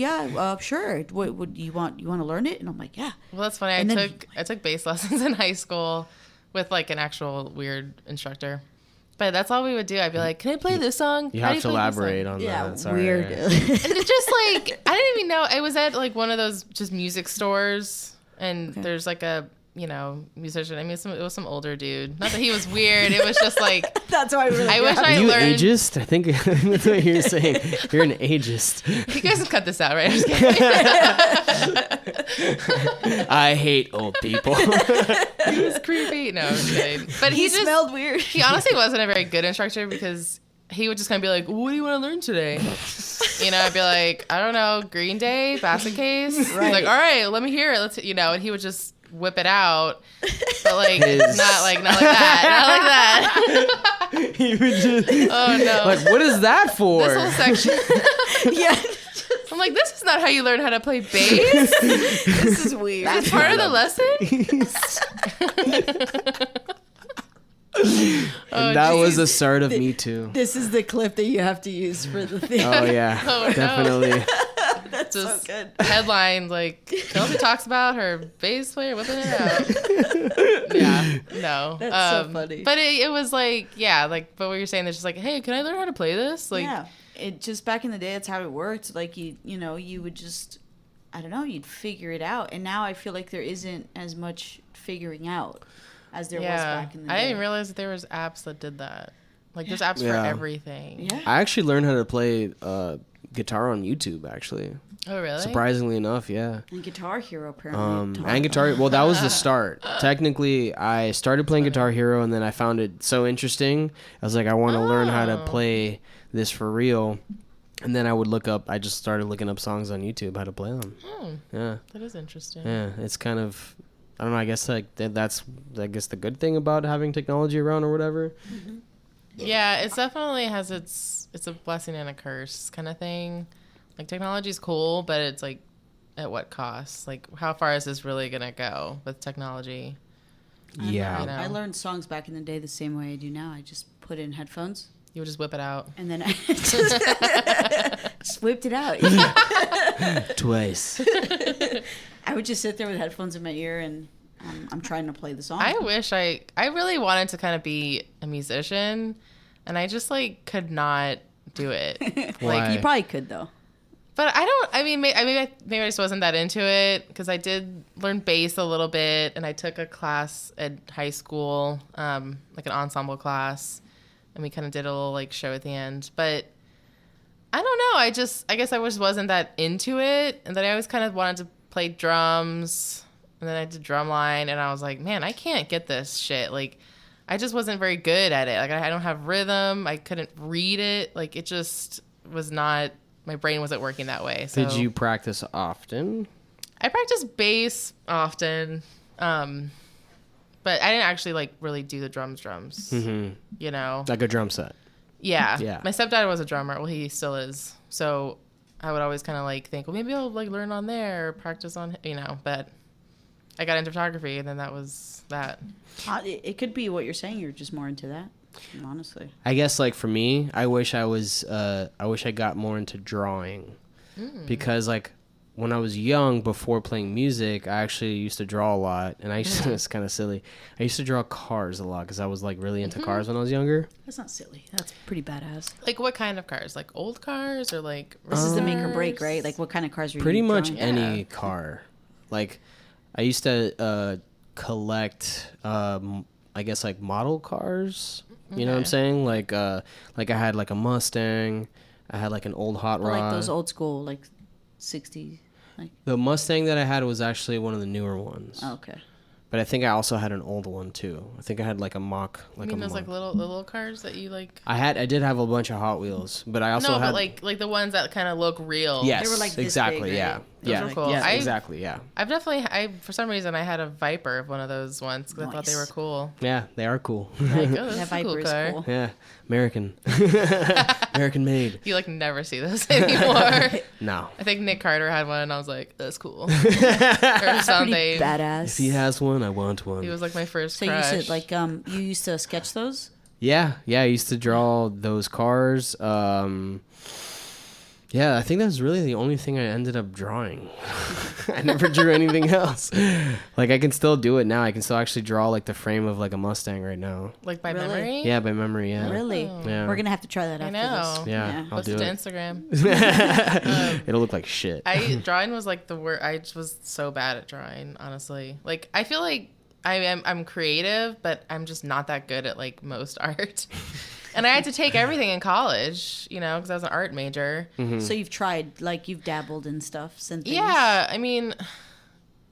sure. What would you want to learn it? And I'm like, yeah. Well, that's funny. I took bass lessons in high school with like an actual weird instructor. But that's all we would do. I'd be like, can I play this song? You How do have to play this song?" elaborate on that. Yeah, Sorry. weird. And it's just like, I didn't even know. It was at like one of those just music stores. And there's like a, you know, musician. I mean, it was some older dude. Not that he was weird. It was just like, That's why I wish I Are you learned. ageist? I think that's what you're saying. You're an ageist. You guys can cut this out, right? I'm just kidding. I hate old people. He was creepy. No, I'm kidding. But he just smelled weird. He honestly wasn't a very good instructor because he would just kind of be like, what do you want to learn today? You know, I'd be like, I don't know, Green Day, Basket Case. He's like, all right, let me hear it. Let's, you know, and he would just whip it out. But like, not like that. Not like that. He would just, Oh no. like, what is that for? This whole section. Yeah. I'm like, this is not how you learn how to play bass. This is weird. That's part of the lesson. And that was the start of Me Too. This is the clip that you have to use for the thing. Oh yeah, Oh, no. definitely. That's Just so good. headline like Kelsey talks about her bass player whipping it out. Yeah, no, That's so funny. But it was like, yeah, like, but what you're saying is just like, hey, can I learn how to play this? Like, Yeah. It just back in the day, that's how it worked. Like you know, you would just, I don't know, you'd figure it out. And now I feel like there isn't as much figuring out as there was back in the day. I didn't realize that there was apps that did that. Like, there's apps for Yeah. everything. Yeah. I actually learned how to play guitar on YouTube. Actually, Oh, really? surprisingly enough, yeah. And Guitar Hero apparently. And guitar. Well, that was the start. Technically, I started playing Guitar Hero, and then I found it so interesting. I was like, I want to learn how to play this for real. And then I just started looking up songs on YouTube, how to play them. Yeah. That is interesting. Yeah. It's kind of, I don't know, I guess like that's, I guess the good thing about having technology around or whatever. Yeah, it definitely has it's a blessing and a curse kind of thing. Like, technology is cool, but it's like, at what cost? Like, how far is this really gonna go with technology? Yeah. You know. I learned songs back in the day the same way I do now. I just put in headphones You would just whip it out. and then I just whipped it out. Twice. I would just sit there with headphones in my ear and I'm trying to play the song. I wish I really wanted to kind of be a musician, and I just like could not do it. Why? Like You probably could though. But maybe I just wasn't that into it because I did learn bass a little bit, and I took a class at high school, like an ensemble class, and we kind of did a little like show at the end. But I don't know. I guess I just wasn't that into it, and then I always kind of wanted to play drums, and then I did drumline, and I was like, man, I can't get this shit. Like, I just wasn't very good at it. Like, I don't have rhythm. I couldn't read it. Like, it just was not. My brain wasn't working that way. So. Did you practice often? I practiced bass often, but I didn't actually like really do the drums. Mm-hmm. You know, Like a drum set. yeah. Yeah. My stepdad was a drummer. Well, he still is. So I would always kind of like think, well, maybe I'll like learn on there or practice on, But I got into photography, and then that was that. It could be what you're saying. You're just more into that. Honestly, I guess like for me, I wish I got more into drawing because like when I was young, before playing music, I actually used to draw a lot, and I used to, it's kind of silly. I used to draw cars a lot because I was like really into cars when I was younger. that's not silly. That's pretty badass. Like what kind of cars? Like old cars or like? This is the make or cars? break, right? Like what kind of cars were Pretty you much drawing? any car. Like I used to collect, I guess like model cars. You know what I'm saying? Like I had like a Mustang. I had like an old hot rod. Like those old school, like 60s. Like, The Mustang that I had was actually one of the newer ones. oh, okay. But I think I also had an old one too. I think I had like a Mach. You mean those like little cars that you like? I did have a bunch of Hot Wheels, but I also had but like the ones that kind of look real. yes, They were, like, this exactly, big, yeah, right? Those yeah, were cool. yeah, I- exactly, yeah, For some reason I had a Viper of one of those once because I thought they were Nice. cool. yeah. They are cool. Like, oh, That that's a cool Viper is car. cool. Yeah, American, American made. You like never see those anymore. No, I think Nick Carter had one, and I was like, "That's cool." Or Pretty something. badass. if he has one, I want one. He was like my first So crush. you said like you used to sketch those? Yeah, I used to draw those cars. Yeah, I think that's really the only thing I ended up drawing. I never drew anything else. Like I can still do it now. I can still actually draw like the frame of like a Mustang right now. like by Really? memory. Yeah, by memory. Yeah. Really? Yeah. We're gonna have to try that I after know. this. Yeah, I'll Post do it to it. Instagram. It'll look like shit. Drawing was like the word. I just was so bad at drawing, honestly. Like I feel like I'm creative, but I'm just not that good at like most art. And I had to take everything in college, because I was an art major. So you've tried, like you've dabbled in stuff since. Yeah, I mean,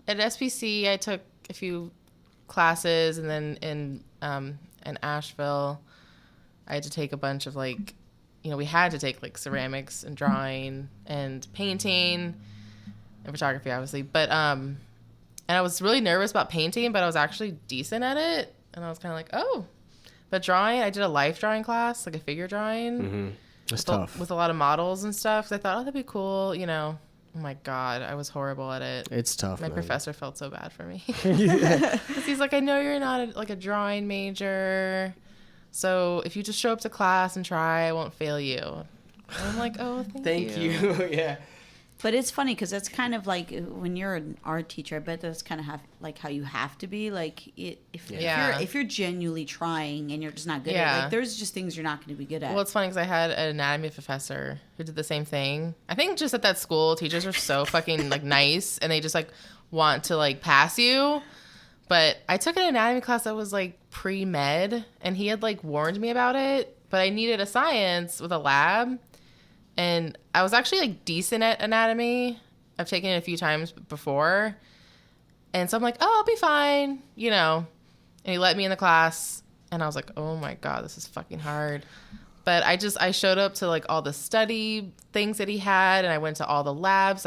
at SPC I took a few classes, and then in Asheville I had to take a bunch of like, we had to take like ceramics and drawing and painting and photography, obviously. But and I was really nervous about painting, but I was actually decent at it, and I was kind of like, oh. But drawing, I did a life drawing class, like a figure drawing. It's tough. With a lot of models and stuff. 'Cause I thought, oh, that'd be cool, Oh my God, I was horrible at it. It's tough. My man. professor felt so bad for me. 'Cause he's like, I know you're not like a drawing major. So if you just show up to class and try, I won't fail you. And I'm like, oh, thank you. Yeah. But it's funny because that's kind of like when you're an art teacher. I bet that's kind of like how you have to be. Like if you're genuinely trying and you're just not good at it, like there's just things you're not going to be good at. Well, it's funny because I had an anatomy professor who did the same thing. I think just at that school, teachers are so fucking like nice, and they just like want to like pass you. But I took an anatomy class that was like pre-med, and he had like warned me about it, but I needed a science with a lab. And I was actually like decent at anatomy. I've taken it a few times before. And so I'm like, oh, I'll be fine, And he let me in the class, and I was like, oh my God, this is fucking hard. But I showed up to like all the study things that he had, and I went to all the labs.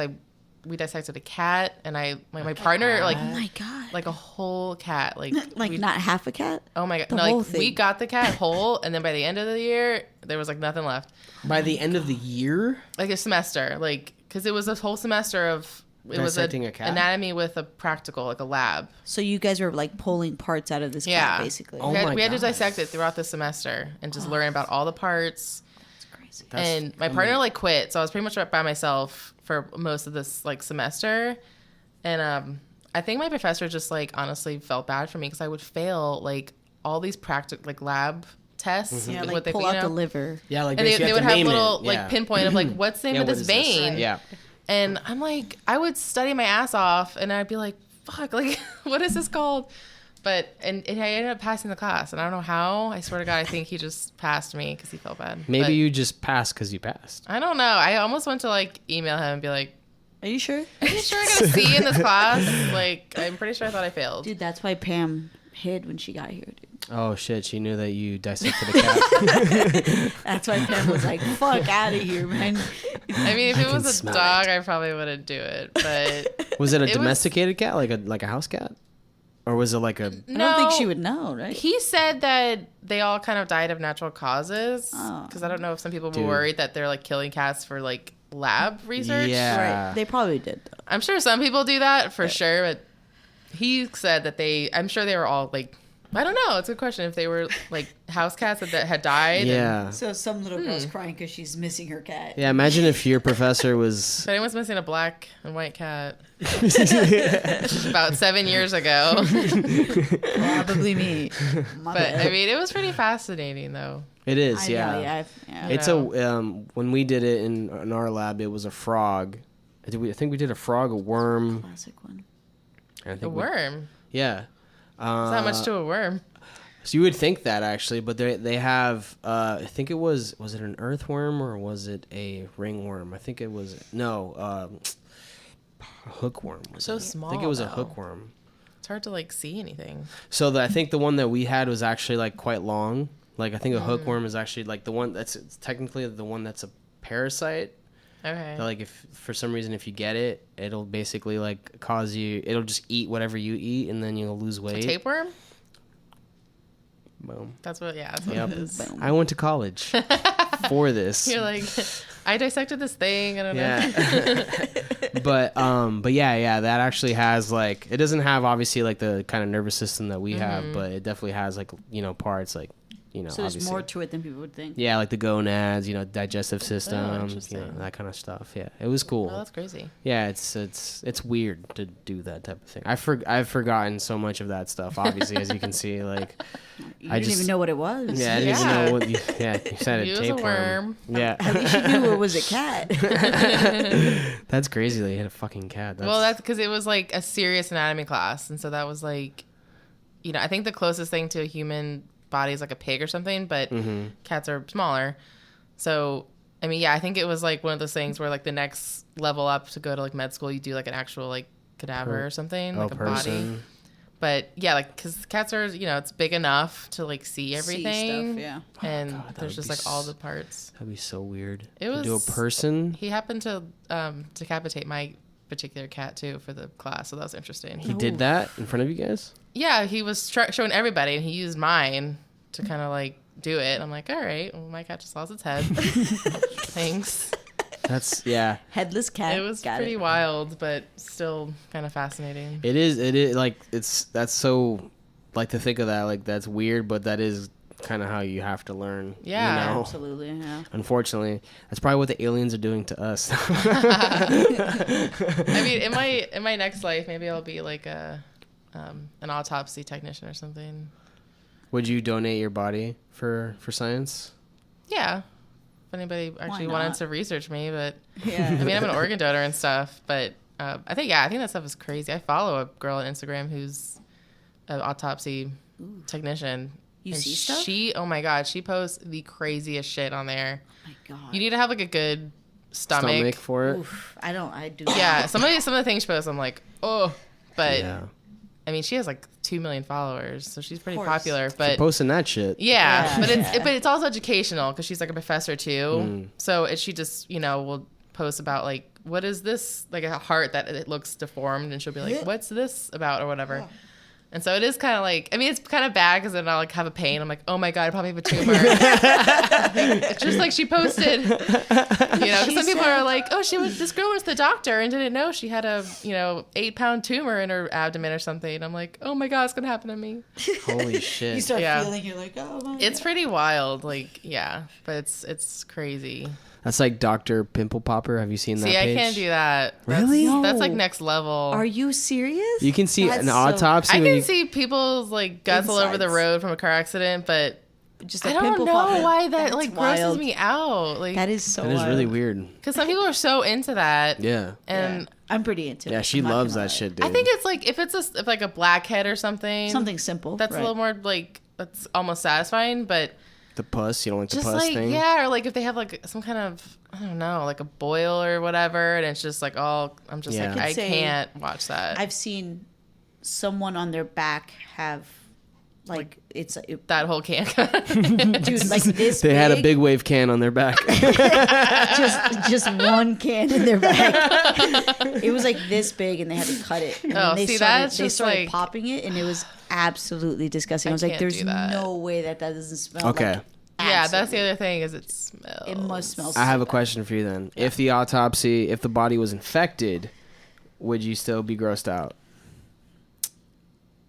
We dissected a cat, and my partner, like, oh my God, like a whole cat. Like not half a cat? Oh my God. The No, whole like thing. we got the cat whole, and then by the end of the year, there was like nothing left. By the end of the year? Like a semester, like, because it was a whole semester of Dissecting a cat? anatomy with a practical, like a lab. So you guys were like pulling parts out of this cat, basically. Oh we had to God. dissect it throughout the semester and just learn about all the parts. That's crazy. And my partner like quit, so I was pretty much by myself for most of this like semester. And I think my professor just like honestly felt bad for me because I would fail like all these practical like lab tests. Yeah, what like they pull out the liver. Yeah, like and they would have little it. like pinpoint of like what's the name of what this is this? vein. Yeah. And I'm like, I would study my ass off, and I'd be like, fuck, like what is this called? But and I ended up passing the class, and I don't know how. I swear to God, I think he just passed me because he felt bad. Maybe But you just passed because you passed. I don't know. I almost went to like email him and be like, Are you sure? "Are you sure I got a C in this class?" Like, I'm pretty sure I thought I failed. Dude, that's why Pam hid when she got here, dude. Oh shit! She knew that you dissected a cat. That's why Pam was like, fuck out of here, man. I mean, if it can was a smell dog, I probably wouldn't do it. But Was it a was- domesticated cat, like a house cat, or was it like a? I don't think she would know, right? He said that they all kind of died of natural causes. Oh. Because I don't know if some people were Dude. worried that they're like killing cats for like lab research. Yeah. Right. They probably did, though. I'm sure some people do that for sure, but he said that I'm sure they were all like, I don't know. It's a good question. If they were like house cats that had died. Yeah. So some little girl's crying because she's missing her cat. Yeah. Imagine if your professor was. If anyone's missing a black and white cat about 7 years ago. Probably me. But I mean, it was pretty fascinating though. It is. I Yeah. know, yeah. It's a when we did it in our lab, it was a frog. I think we did a frog, a worm. Classic one. I think A worm. Yeah. There's not much to a worm. So you would think that actually, but they have. I think it was it an earthworm or was it a ringworm? I think it was a hookworm. So I small. think it was a though. hookworm. It's hard to like see anything. So I think the one that we had was actually like quite long. Like I think a hookworm is actually like the one it's technically the one that's a parasite. Okay. That, like if for some reason if you get it, it'll basically like cause you. It'll just eat whatever you eat, and then you'll lose weight. A tapeworm? Boom. That's what. Yeah. That's what Yep. it is. I went to college for this. You're like, I dissected this thing. I don't know. Yeah. but yeah, that actually has like it doesn't have obviously like the kind of nervous system that we have, but it definitely has like parts like So there's obviously. more to it than people would think. Yeah, like the gonads, digestive system, interesting. that kind of stuff. Yeah, it was cool. Oh, that's crazy. Yeah, it's weird to do that type of thing. I've forgotten so much of that stuff. Obviously, as you can see, like You I didn't just even know what it was. yeah, I didn't even know what you said it. It was a worm. Yeah, At least you knew it was a cat. that's crazy. That you had a fucking cat. Well, that's because it was like a serious anatomy class, and so that was like, I think the closest thing to a human body is like a pig or something, but cats are smaller. So I mean, yeah, I think it was like one of those things where like the next level up to go to like med school, you do like an actual like cadaver or something, like a body. But yeah, like because cats are, it's big enough to like see everything. See stuff, yeah. And God, that there's would just be like all the parts. That'd be so weird. It To do a was- person. He happened to decapitate my particular cat too for the class, so that was interesting. He did that in front of you guys. Yeah, he was showing everybody, and he used mine to kind of like do it. I'm like, all right, well, my cat just lost its head. Thanks. That's yeah. Headless cat. It was Got pretty wild, but still kind of fascinating. It is like that's so like to think of that like that's weird, but that is kind of how you have to learn. Yeah. Absolutely, yeah. Unfortunately, that's probably what the aliens are doing to us. I mean, in my next life, maybe I'll be like an autopsy technician or something. Would you donate your body for science? Yeah. If anybody actually wanted to research me, but Yeah. I mean, I'm an organ donor and stuff, but I think that stuff is crazy. I follow a girl on Instagram who's an autopsy technician. You and see stuff? Oh my God, she posts the craziest shit on there. Oh my God. You need to have like a good stomach. For it. Oof, I do. Yeah, some of the things she posts, I'm like, oh, but Yeah. I mean, she has like 2 million followers, so she's pretty course. popular. You're But posting that shit. yeah, Yeah. but it's also educational because she's like a professor too. So she just will post about like, what is this, like a heart that it looks deformed, and she'll be like, what's this about or whatever. And so it is kind of like, I mean, it's kind of bad because then I'll like have a pain. I'm like, oh my God, I probably have a tumor. It's just like she posted, because some people are like, oh, this girl went to the doctor and didn't know she had a, 8-pound tumor in her abdomen or something. I'm like, oh my God, it's going to happen to me. Holy shit. You start Yeah. feeling, you're like, oh my It's God. pretty wild. Like, yeah, but it's crazy. That's like Dr. Pimple Popper. Have you seen that See, page? I can't do that. Really? That's like No. next level. Are you serious? You can see That's an so- autopsy. I when can you- see people's like guts all over the Insides. road from a car accident, but just a I don't pimple know popping. why that That's like wild. grosses me out. Like That is so That is wild. really weird. because some people are so into that. Yeah. And I'm pretty into it. Yeah, she I'm not loves gonna that lie. shit, dude. I think it's like if like a blackhead or something. Something simple. That's right. a little more like that's almost satisfying, but the puss. You don't like the just puss like thing? yeah, or like if they have like some kind of I don't know, like a boil or whatever, and it's just like all I'm just Yeah. like I I could say can't watch that. I've seen someone on their back have like it's that whole can. dude like this. They had a big wave can on their back. just one can in their back. It was like this big, and they had to cut it. And Oh, they see, started, that's they just started like- popping it, and it was absolutely disgusting. I was like, can't "There's do that. no way that doesn't smell." Okay. like, Yeah, that's the absolutely. other thing is it smells. It must smell. I have so a question for you then. If the body was infected, would you still be grossed out?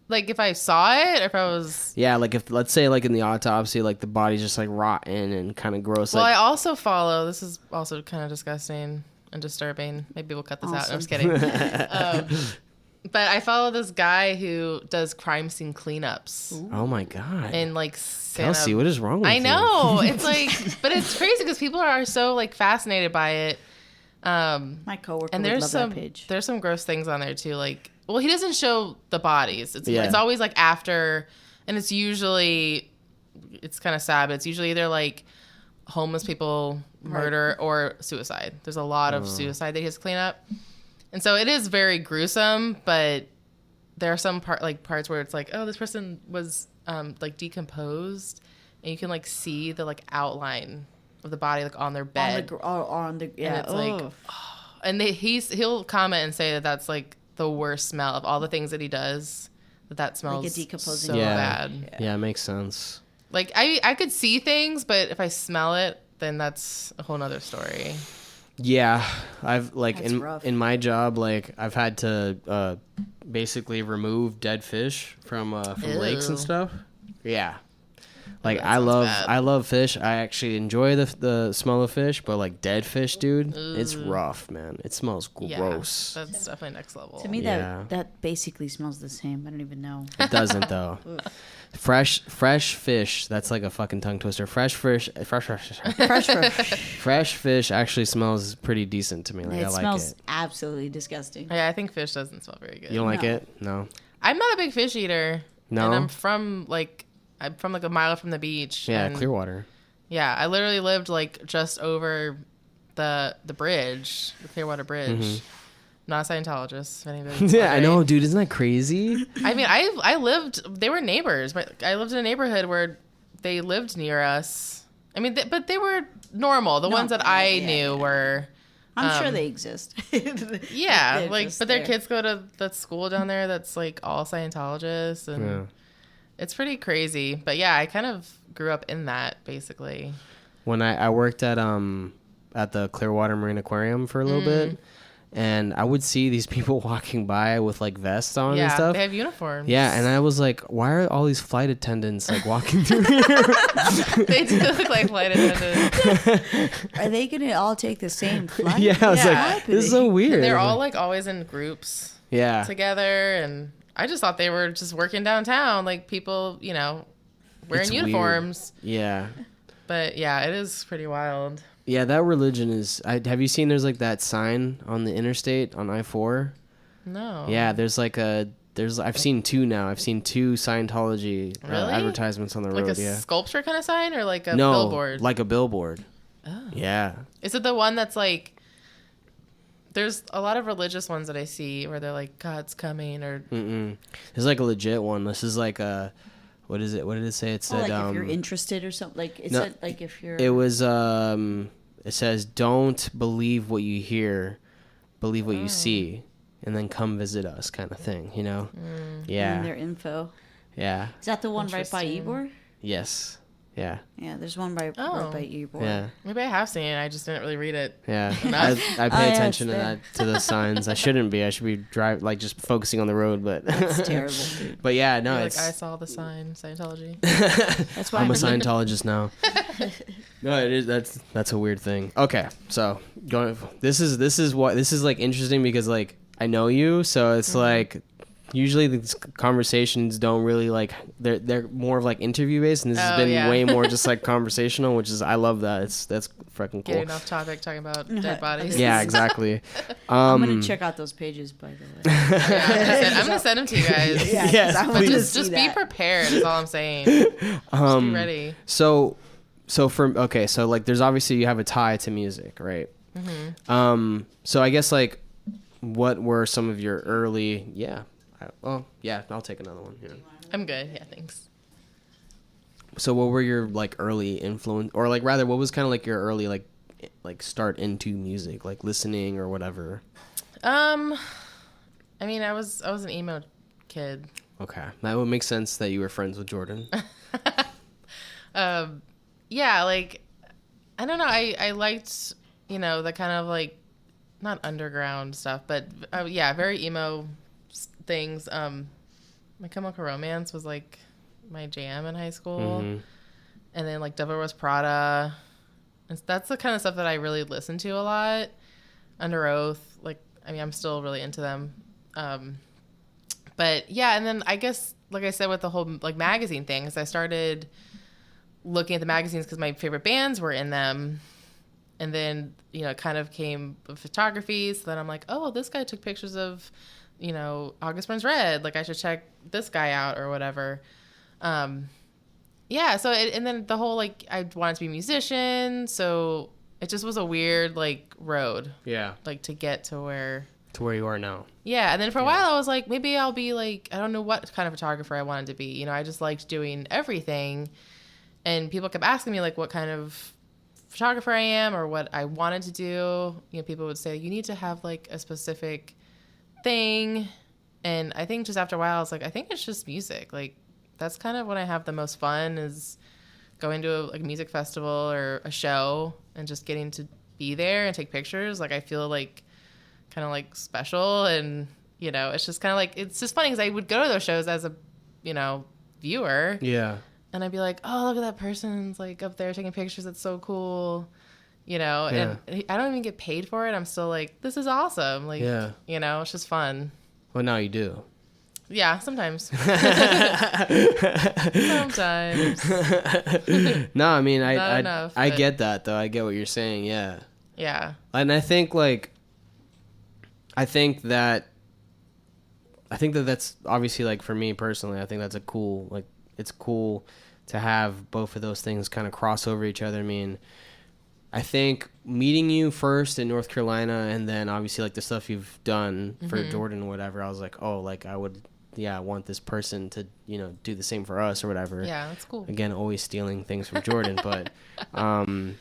Like if I saw it, or if I was. Yeah, like if let's say like in the autopsy, like the body's just like rotten and kind of gross. Well, like, I also follow. This is also kind of disgusting and disturbing. Maybe we'll cut this out. No, I'm just kidding. But I follow this guy who does crime scene cleanups oh my god, in like Kelsey, what is wrong with you? I know it's like, but it's crazy because people are so like fascinated by it. My coworker And would there's love some that page. there's some gross things on there too. Like, well, he doesn't show the bodies. It's Yeah. it's always like after, and it's usually it's kind of sad. But it's usually either like homeless people murder or suicide. There's a lot of suicide that he has to clean up, and so it is very gruesome. But there are some parts where it's like, oh, this person was like decomposed, and you can like see the like outline of the body like on their bed. On the yeah. And it's like, ugh. And he'll comment and say that that's like the worst smell of all the things that he does. That smells Like a decomposing so body. bad. Yeah, it makes sense. Like I could see things, but if I smell it, then that's a whole nother story. Yeah, I've like That's rough. in my job, like I've had to basically remove dead fish from lakes and Ew. stuff. Yeah, like That I sounds bad. love fish. I actually enjoy the smell of fish, but like dead fish, dude, it's rough, man. It smells gross. Yeah, that's definitely next level. To me, Yeah. that basically smells the same. I don't even know. It doesn't though. Fresh fish. That's like a fucking tongue twister. Fresh fish actually smells pretty decent to me. Like It I like smells it. absolutely disgusting. Yeah, I think fish doesn't smell very good. You don't like No. it? No. I'm not a big fish eater. No? And I'm from like a mile from the beach. Yeah, and Clearwater. Yeah, I literally lived like just over the bridge, the Clearwater Bridge. Not a Scientologist. If anybody's Yeah, I know, wondering. dude. Isn't that crazy? I mean, I lived. They were neighbors. I lived in a neighborhood where they lived near us. I mean, but they were normal. The ones that I knew were. I'm sure they exist. Yeah, They're like, just but their there. kids go to that school down there that's like all Scientologists, and Yeah. it's pretty crazy. But yeah, I kind of grew up in that basically. When I worked at the Clearwater Marine Aquarium for a little bit, and I would see these people walking by with like vests on and Yeah, stuff. they have uniforms. Yeah, and I was like, why are all these flight attendants like walking through here? They do look like flight attendants. Are they gonna all take the same flight? Yeah, I was Yeah. like, this is so weird. They're all like always in groups yeah. together, and I just thought they were just working downtown, like people, wearing It's weird. uniforms. Yeah. But yeah, it is pretty wild. Yeah, that religion is. Have you seen? There's like that sign on the interstate on I-4. No. Yeah, there's like I've seen two now. I've seen two Scientology Really? advertisements on the Like road. a Yeah. sculpture kind of sign or like a No, billboard? like a billboard. Oh. Yeah. Is it the one that's like, there's a lot of religious ones that I see where they're like, God's coming or. Mm-mm. There's like a legit one. This is like a. What is it? What did it say? It Oh, said. like if you're interested or something. Like it no, said, like if you're. It was. It says, "Don't believe what you hear, believe what you see, and then come visit us," kind of thing. You know? Yeah. Their info. Yeah. Is that the one right by Interesting. Ybor? Yes. Yeah. Yeah, there's one right Oh. by Ybor. Yeah. Maybe I have seen it. I just didn't really read it. Yeah, Enough. I pay yeah, attention it's to there. to the signs. I shouldn't be. I should be just focusing on the road. But It's terrible, dude. But yeah, no, You're it's. like, I saw the sign, Scientology. That's why I'm a Scientologist now. No, it is. That's a weird thing. Okay, so this is like interesting because like I know you, so it's like usually these conversations don't really like they're more of like interview based, and this has been way more just like conversational, which is, I love that. That's freaking cool. Getting off topic, talking about dead bodies. Yeah, exactly. I'm gonna check out those pages, by the way. Yeah, I'm gonna send them to you guys. Yes, I But want to just see be that. prepared is all I'm saying. Just be ready. So like there's obviously you have a tie to music, right? Mm-hmm. So I guess like what were some of your early I'll take another one. Yeah. I'm good. Yeah, thanks. So what were your like early influence, or like rather what was kind of like your early like start into music, like listening or whatever? I mean, I was an emo kid. Okay, that would make sense that you were friends with Jordan. Yeah, like I don't know. I liked, you know, the kind of like not underground stuff, but yeah, very emo things. My Chemical Romance was like my jam in high school, and then like Devil Wears Prada, and that's the kind of stuff that I really listened to a lot. Under Oath, like I mean, I'm still really into them. But yeah, and then I guess like I said with the whole like magazine thing, because I started looking at the magazines because my favorite bands were in them. And then, you know, it kind of came with photography. So then I'm like, oh, this guy took pictures of, you know, August Burns Red. Like, I should check this guy out or whatever. Yeah. So, and then the whole, like, I wanted to be a musician. So it just was a weird, like, road. Yeah. Like, to get to where you are now. Yeah. And then for a while, I was like, maybe I'll be, like, I don't know what kind of photographer I wanted to be. You know, I just liked doing everything. And people kept asking me, like, what kind of photographer I am or what I wanted to do. You know, people would say, you need to have, like, a specific thing. And I think just after a while, I was like, I think it's just music. Like, that's kind of when I have the most fun is going to a music festival or a show and just getting to be there and take pictures. Like, I feel, like, kind of, like, special. And, you know, it's just kind of, like, it's just funny because I would go to those shows as a, you know, viewer. Yeah. And I'd be like, oh, look at that person's like up there taking pictures. It's so cool. You know, and I don't even get paid for it. I'm still like, this is awesome. Like, you know, it's just fun. Well, now you do. Yeah, sometimes. Sometimes. No, I mean, I but get that though. I get what you're saying. Yeah. Yeah. And I think that's obviously like for me personally, I think that's it's cool to have both of those things kind of cross over each other. I mean, I think meeting you first in North Carolina and then obviously like the stuff you've done for Jordan or whatever, I was like, oh, like I want this person to, you know, do the same for us or whatever. Yeah, that's cool. Again, always stealing things from Jordan, but no,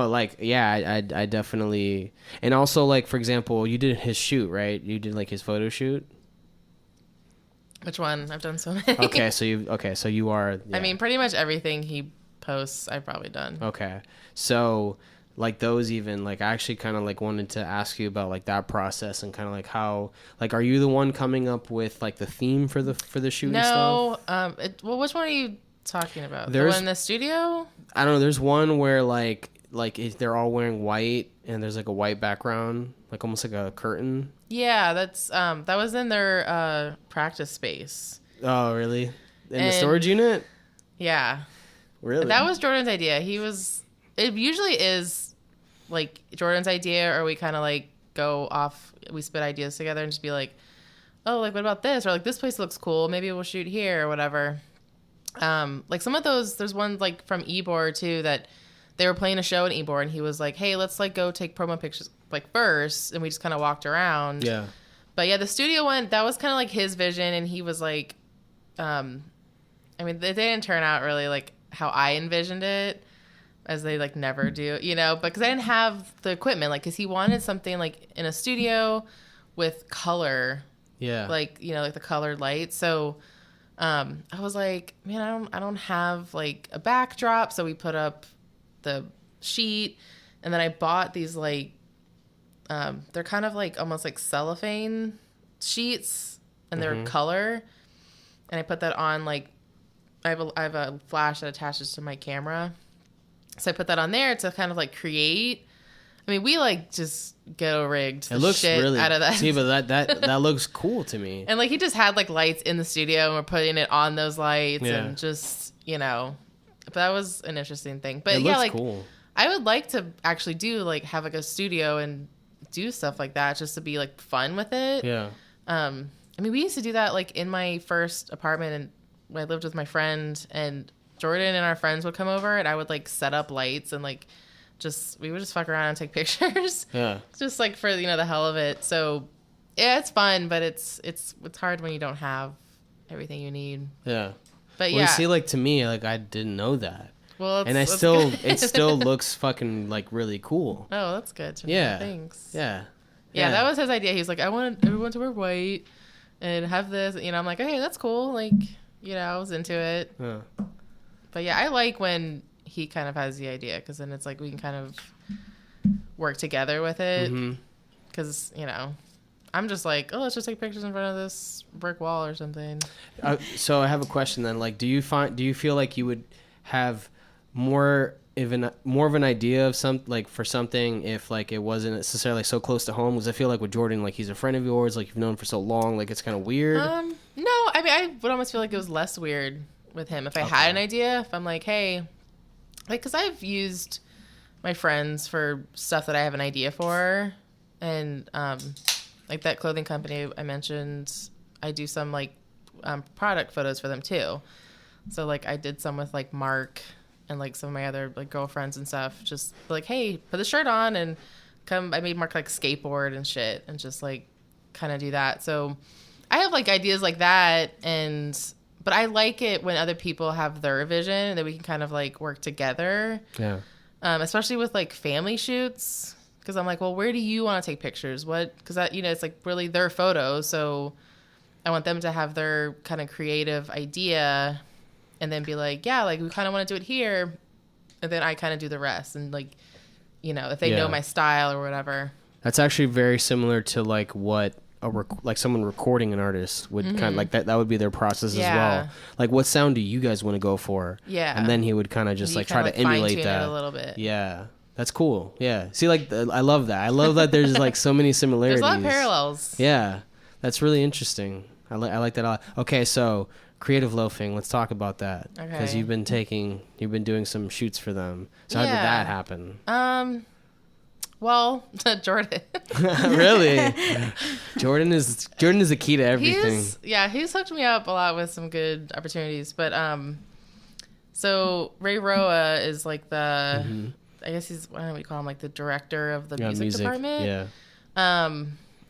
like, yeah, I definitely, and also like, for example, you did his shoot, right? You did like his photo shoot. Which one? I've done so many. Okay, so you are. Yeah. I mean, pretty much everything he posts, I've probably done. Okay, so like those even like I actually kind of like wanted to ask you about like that process and kind of like how like are you the one coming up with like the theme for the shoot and stuff? No, well, which one are you talking about? There's, the one in the studio? I don't know. There's one where like they're all wearing white and there's like a white background, like almost like a curtain. Yeah, that's that was in their practice space. Oh, really? In the storage unit? Yeah. Really? That was Jordan's idea. It usually is like Jordan's idea, or we kind of like go off, we spit ideas together and just be like, oh, like what about this? Or like this place looks cool. Maybe we'll shoot here or whatever. Like some of those, there's one like from Ybor too that they were playing a show in Ybor and he was like, hey, let's like go take promo pictures like first. And we just kind of walked around. Yeah. But yeah, the studio one, that was kind of like his vision. And he was like, I mean, they didn't turn out really like how I envisioned it, as they like never do, you know, but because I didn't have the equipment, like, because he wanted something like in a studio with color. Yeah. Like, you know, like the colored light. So I was like, man, I don't have like a backdrop. So we put up the sheet, and then I bought these like they're kind of like almost like cellophane sheets, and they're color, and I put that on like I have a flash that attaches to my camera, so I put that on there to kind of like create I mean, we like just ghetto rigged It the looks shit really out of that. See, but that looks cool to me. And like he just had like lights in the studio and we're putting it on those lights and just, you know, but that was an interesting thing. But It yeah, looks like cool. I would like to actually do like have like a studio and do stuff like that just to be like fun with it. Yeah. I mean, we used to do that like in my first apartment and when I lived with my friend, and Jordan and our friends would come over and I would like set up lights and like we would just fuck around and take pictures. Yeah. Just like for, you know, the hell of it. So yeah, it's fun, but it's hard when you don't have everything you need. Yeah. But Well, yeah. you see, like to me, like I didn't know that. Well, And it still looks fucking like really cool. Oh, that's good. Yeah. Thanks. Yeah. Yeah, that was his idea. He was like, I want everyone to wear white and have this. You know, I'm like, okay, that's cool. Like, you know, I was into it. Yeah. But yeah, I like when he kind of has the idea because then it's like we can kind of work together with it. Because, you know, I'm just like, oh, let's just take pictures in front of this brick wall or something. So I have a question then. Like, do you feel like you would have more of an idea of for something if like it wasn't necessarily so close to home? Because I feel like with Jordan, like he's a friend of yours, like you've known him for so long, like it's kind of weird. No, I mean I would almost feel like it was less weird with him if I had an idea. If I'm like, hey, like because I've used my friends for stuff that I have an idea for, and like that clothing company I mentioned, I do some like product photos for them too. So like I did some with like Mark and like some of my other like girlfriends and stuff, just like, hey, put the shirt on and come. I made Mark like skateboard and shit and just like kind of do that. So I have like ideas like that, but I like it when other people have their vision and that we can kind of like work together. Yeah. Especially with like family shoots, because I'm like, well, where do you want to take pictures? Because that, you know, it's like really their photos, so I want them to have their kind of creative idea. And then be like, yeah, like we kind of want to do it here, and then I kind of do the rest. And like, you know, if they know my style or whatever. That's actually very similar to like what like someone recording an artist would kind of like that. That would be their process as well. Like, what sound do you guys want to go for? Yeah. And then he would kind of just like try to emulate that it a little bit. Yeah. That's cool. Yeah. See, like I love that. I love that there's like so many similarities. There's a lot of parallels. Yeah. That's really interesting. I like that a lot. Okay, so creative loafing, let's talk about that. Okay. Because you've been doing some shoots for them. So how did that happen? Well, Jordan. Really? Jordan is the key to everything. He's hooked me up a lot with some good opportunities. But so Ray Roa is like the I guess he's, I don't know what you call him, like the director of the music department. Yeah.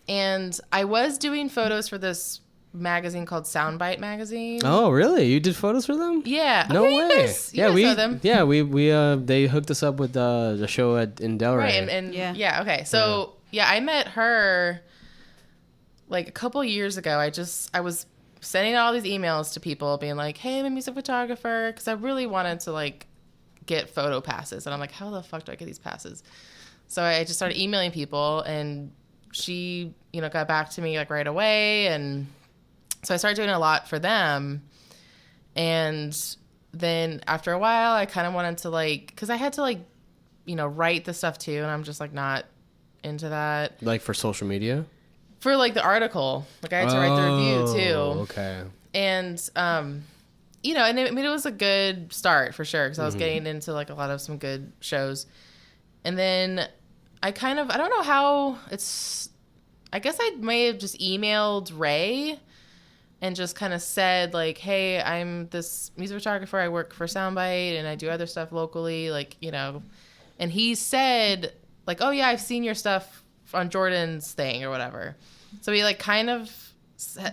And I was doing photos for this magazine called Soundbite magazine. Oh, really? You did photos for them? Yeah. No way. We they hooked us up with the show in Delray. Right, and yeah, okay. So I met her like a couple years ago. I was sending all these emails to people being like, hey, I'm a music photographer, because I really wanted to like get photo passes. And I'm like, how the fuck do I get these passes? So I just started emailing people, and she, you know, got back to me like right away. And so I started doing a lot for them. And then after a while, I kind of wanted to like, because I had to like, you know, write the stuff too. And I'm just like not into that. Like for social media? For like the article. Like I had to write the review too. Okay. And, you know, and it was a good start for sure, because I was getting into like a lot of some good shows. And then I don't know how I guess I may have just emailed Ray and just kind of said like, hey, I'm this music photographer. I work for Soundbite and I do other stuff locally, like, you know. And he said like, oh yeah, I've seen your stuff on Jordan's thing or whatever. So he like kind of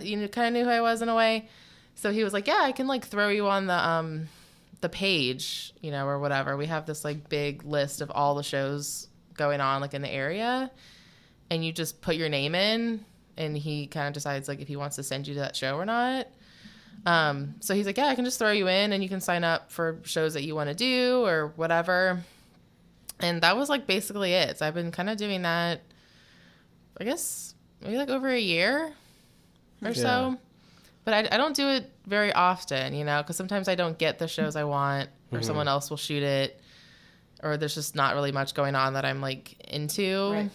knew who I was in a way. So he was like, yeah, I can like throw you on the page, you know, or whatever. We have this like big list of all the shows going on like in the area, and you just put your name in, and he kind of decides like if he wants to send you to that show or not. So he's like, yeah, I can just throw you in and you can sign up for shows that you want to do or whatever. And that was like basically it. So I've been kind of doing that, I guess maybe like over a year or so. But I don't do it very often, you know, because sometimes I don't get the shows I want, or someone else will shoot it or there's just not really much going on that I'm like into. Right.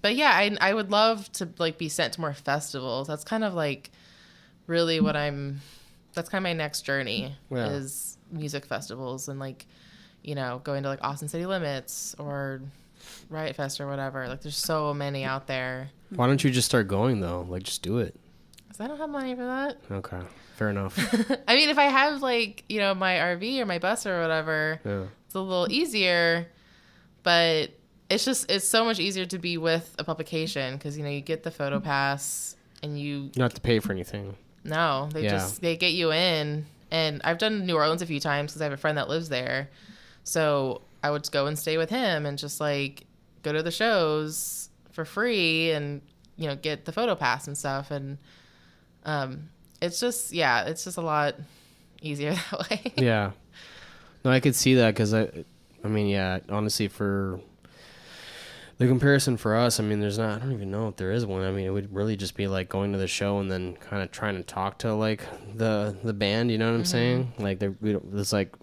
But yeah, I would love to like be sent to more festivals. That's kind of like really what that's kind of my next journey is music festivals and like, you know, going to like Austin City Limits or Riot Fest or whatever. Like there's so many out there. Why don't you just start going though? Like just do it. 'Cause I don't have money for that. Okay. Fair enough. I mean, if I have like, you know, my RV or my bus or whatever, it's a little easier, but it's so much easier to be with a publication because, you know, you get the photo pass and you don't have to pay for anything. No, they get you in. And I've done New Orleans a few times because I have a friend that lives there. So I would go and stay with him and just like go to the shows for free and, you know, get the photo pass and stuff. And it's just a lot easier that way. Yeah. No, I could see that because I mean, yeah, honestly, for the comparison for us, I mean, I don't even know if there is one. I mean, it would really just be like going to the show and then kind of trying to talk to like the band, you know what I'm saying? Like there's like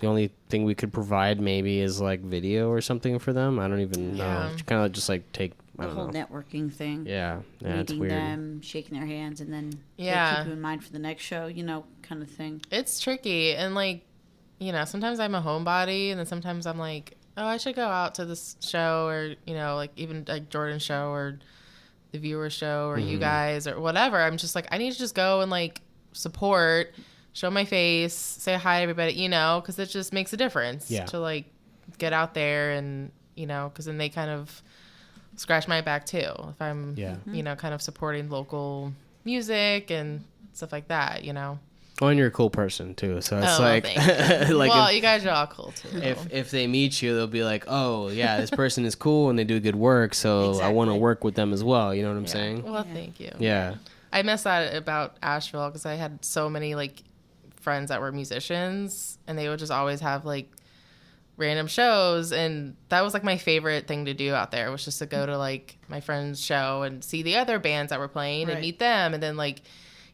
the only thing we could provide maybe is like video or something for them. I don't even know. Kind of just like take the whole networking thing. Yeah, it's meeting weird. them, shaking their hands, and then they keep you in mind for the next show, you know, kind of thing. It's tricky, and like, you know, sometimes I'm a homebody, and then sometimes I'm like, oh, I should go out to this show, or you know, like even like Jordan's show or the viewer show or you guys or whatever. I'm just like, I need to just go and like support, show my face, say hi to everybody, you know, because it just makes a difference to like get out there and, you know, because then they kind of scratch my back too if I'm, you know, kind of supporting local music and stuff like that, you know. Oh, and you're a cool person too, so it's like, like, well, you guys are all cool too. If they meet you, they'll be like, oh yeah, this person is cool and they do good work, so I want to work with them as well. You know what I'm saying? Well, thank you. Yeah, I miss that about Asheville because I had so many like friends that were musicians, and they would just always have like random shows, and that was like my favorite thing to do out there was just to go to like my friend's show and see the other bands that were playing and meet them, and then like,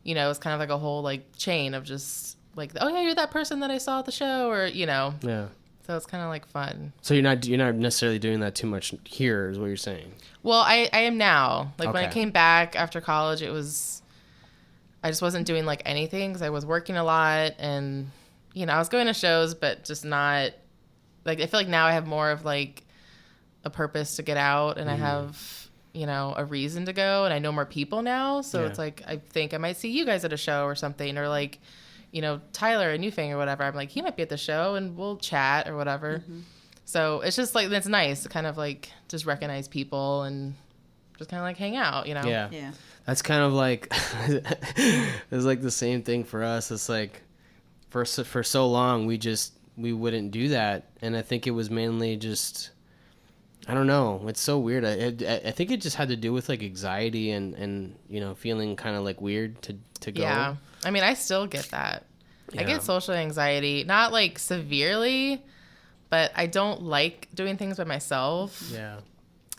you know, it's kind of like a whole like chain of just like, oh yeah, you're that person that I saw at the show, or you know. Yeah. So it's kind of like fun. So you're not necessarily doing that too much here, is what you're saying? Well, I am now. Like when I came back after college, I just wasn't doing like anything because I was working a lot, and you know, I was going to shows, but just not like, I feel like now I have more of like a purpose to get out, and I have, you know, a reason to go, and I know more people now. So it's like, I think I might see you guys at a show or something, or like, you know, Tyler and Newfang or whatever. I'm like, he might be at the show and we'll chat or whatever. So it's just like, it's nice to kind of like just recognize people and just kind of like hang out, you know? Yeah. That's kind of like, it's like the same thing for us. It's like for so long, we wouldn't do that. And I think it was mainly just, I don't know. It's so weird. I think it just had to do with like anxiety and you know, feeling kind of like weird to go. Yeah. I mean, I still get that. Yeah. I get social anxiety, not like severely, but I don't like doing things by myself. Yeah.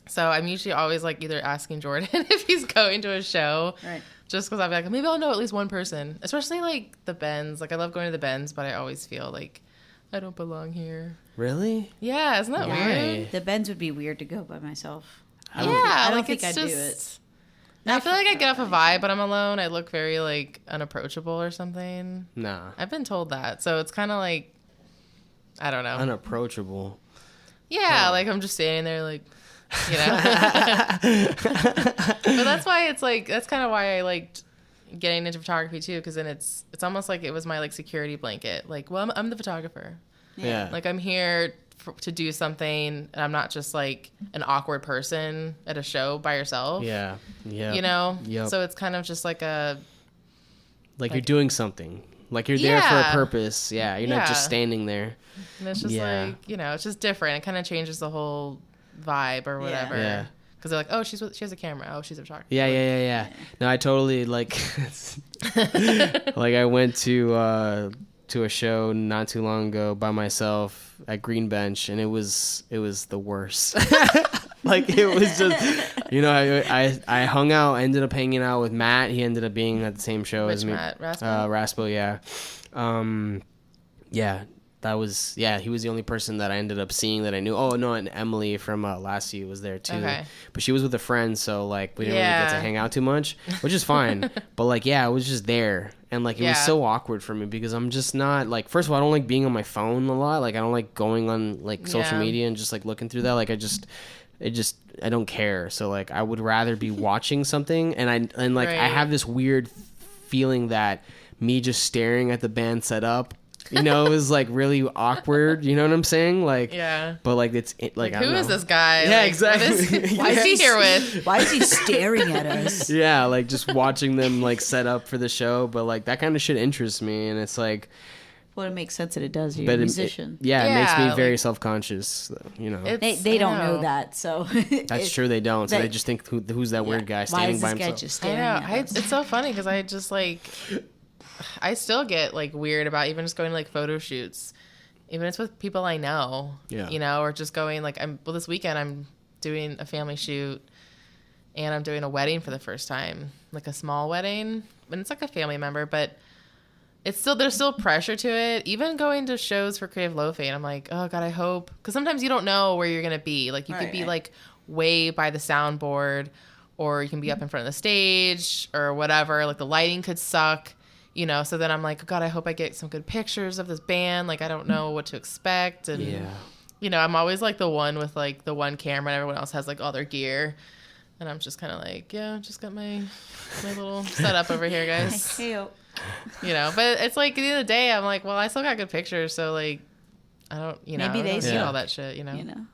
So I'm usually always like either asking Jordan if he's going to a show. Right. Just because I'm like, maybe I'll know at least one person. Especially like the Bends. Like I love going to the Bends, but I always feel like I don't belong here. Really? Yeah, isn't that weird? The Bends would be weird to go by myself. I don't think I'd do it. I feel like I get off a vibe when I'm alone. I look very like unapproachable or something. Nah. I've been told that. So it's kind of like, I don't know. Unapproachable. Yeah, like I'm just standing there like, you know. But that's why it's like, that's kind of why I liked getting into photography too, because then it's almost like it was my like security blanket. Like, well, I'm the photographer. Yeah. Like I'm here to do something, and I'm not just like an awkward person at a show by yourself. Yeah. Yeah. You know? Yep. So it's kind of just like a... Like you're doing something. Like you're there for a purpose. Yeah. You're not just standing there. And it's just like, you know, it's just different. It kind of changes the whole vibe or whatever. Yeah. Because they're like, oh, she has a camera. Oh, she's a photographer. Yeah. No, I totally like... like I went to a show not too long ago by myself at Green Bench, and it was the worst. Like it was just, you know, I hung out, ended up hanging out with Matt. He ended up being at the same show as me. Matt? Raspo? Raspo, yeah. Yeah. he was the only person that I ended up seeing that I knew. Oh no, and Emily from last year was there too. Okay. But she was with a friend, so like we didn't really get to hang out too much, which is fine. But like, I was just there, and like it was so awkward for me because I'm just not like. First of all, I don't like being on my phone a lot. Like I don't like going on like social media and just like looking through that. Like I don't care. So like I would rather be watching something, and I have this weird feeling that me just staring at the band set up, is like really awkward. You know what I'm saying? Like, but like it's like who is this guy? Yeah, like, exactly. Why is he here with? Why is he staring at us? Yeah, like just watching them like set up for the show. But like that kind of shit interests me, and it's like. Well, it makes sense that it does. You're a musician. It makes me very self-conscious. They don't know that, so that's true. They don't. So they just think, who's that weird guy standing by himself? Why is this guy just staring at us? It's so funny because I just like, I still get like weird about even just going to like photo shoots, even if it's with people I know. Yeah. Or just going like this weekend I'm doing a family shoot, and I'm doing a wedding for the first time, like a small wedding, and it's like a family member, but. There's still pressure to it. Even going to shows for Creative Loafing, I'm like, oh God, I hope, because sometimes you don't know where you're gonna be. Like you could be like way by the soundboard, or you can be up in front of the stage or whatever. Like the lighting could suck, So then I'm like, oh God, I hope I get some good pictures of this band. Like I don't know what to expect, and I'm always like the one with like the one camera, and everyone else has like all their gear, and I'm just kind of like, just got my little setup over here, guys. But it's like at the end of the day, I'm like, well, I still got good pictures, so like, I don't, maybe they see all that shit,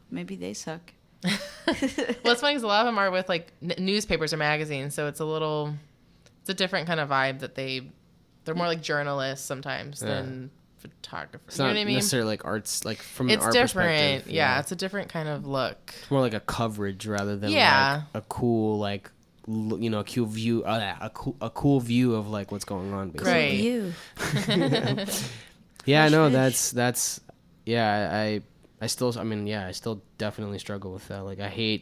maybe they suck. Well, it's funny because a lot of them are with like newspapers or magazines, so it's a different kind of vibe that they're more like journalists sometimes than photographers. It's not necessarily like arts, like from an art perspective. Yeah, it's a different kind of look. It's more like a coverage rather than like a cool like. A cool view, a cool view of like what's going on. Basically. Right. Yeah, no, that's I still definitely struggle with that. Like I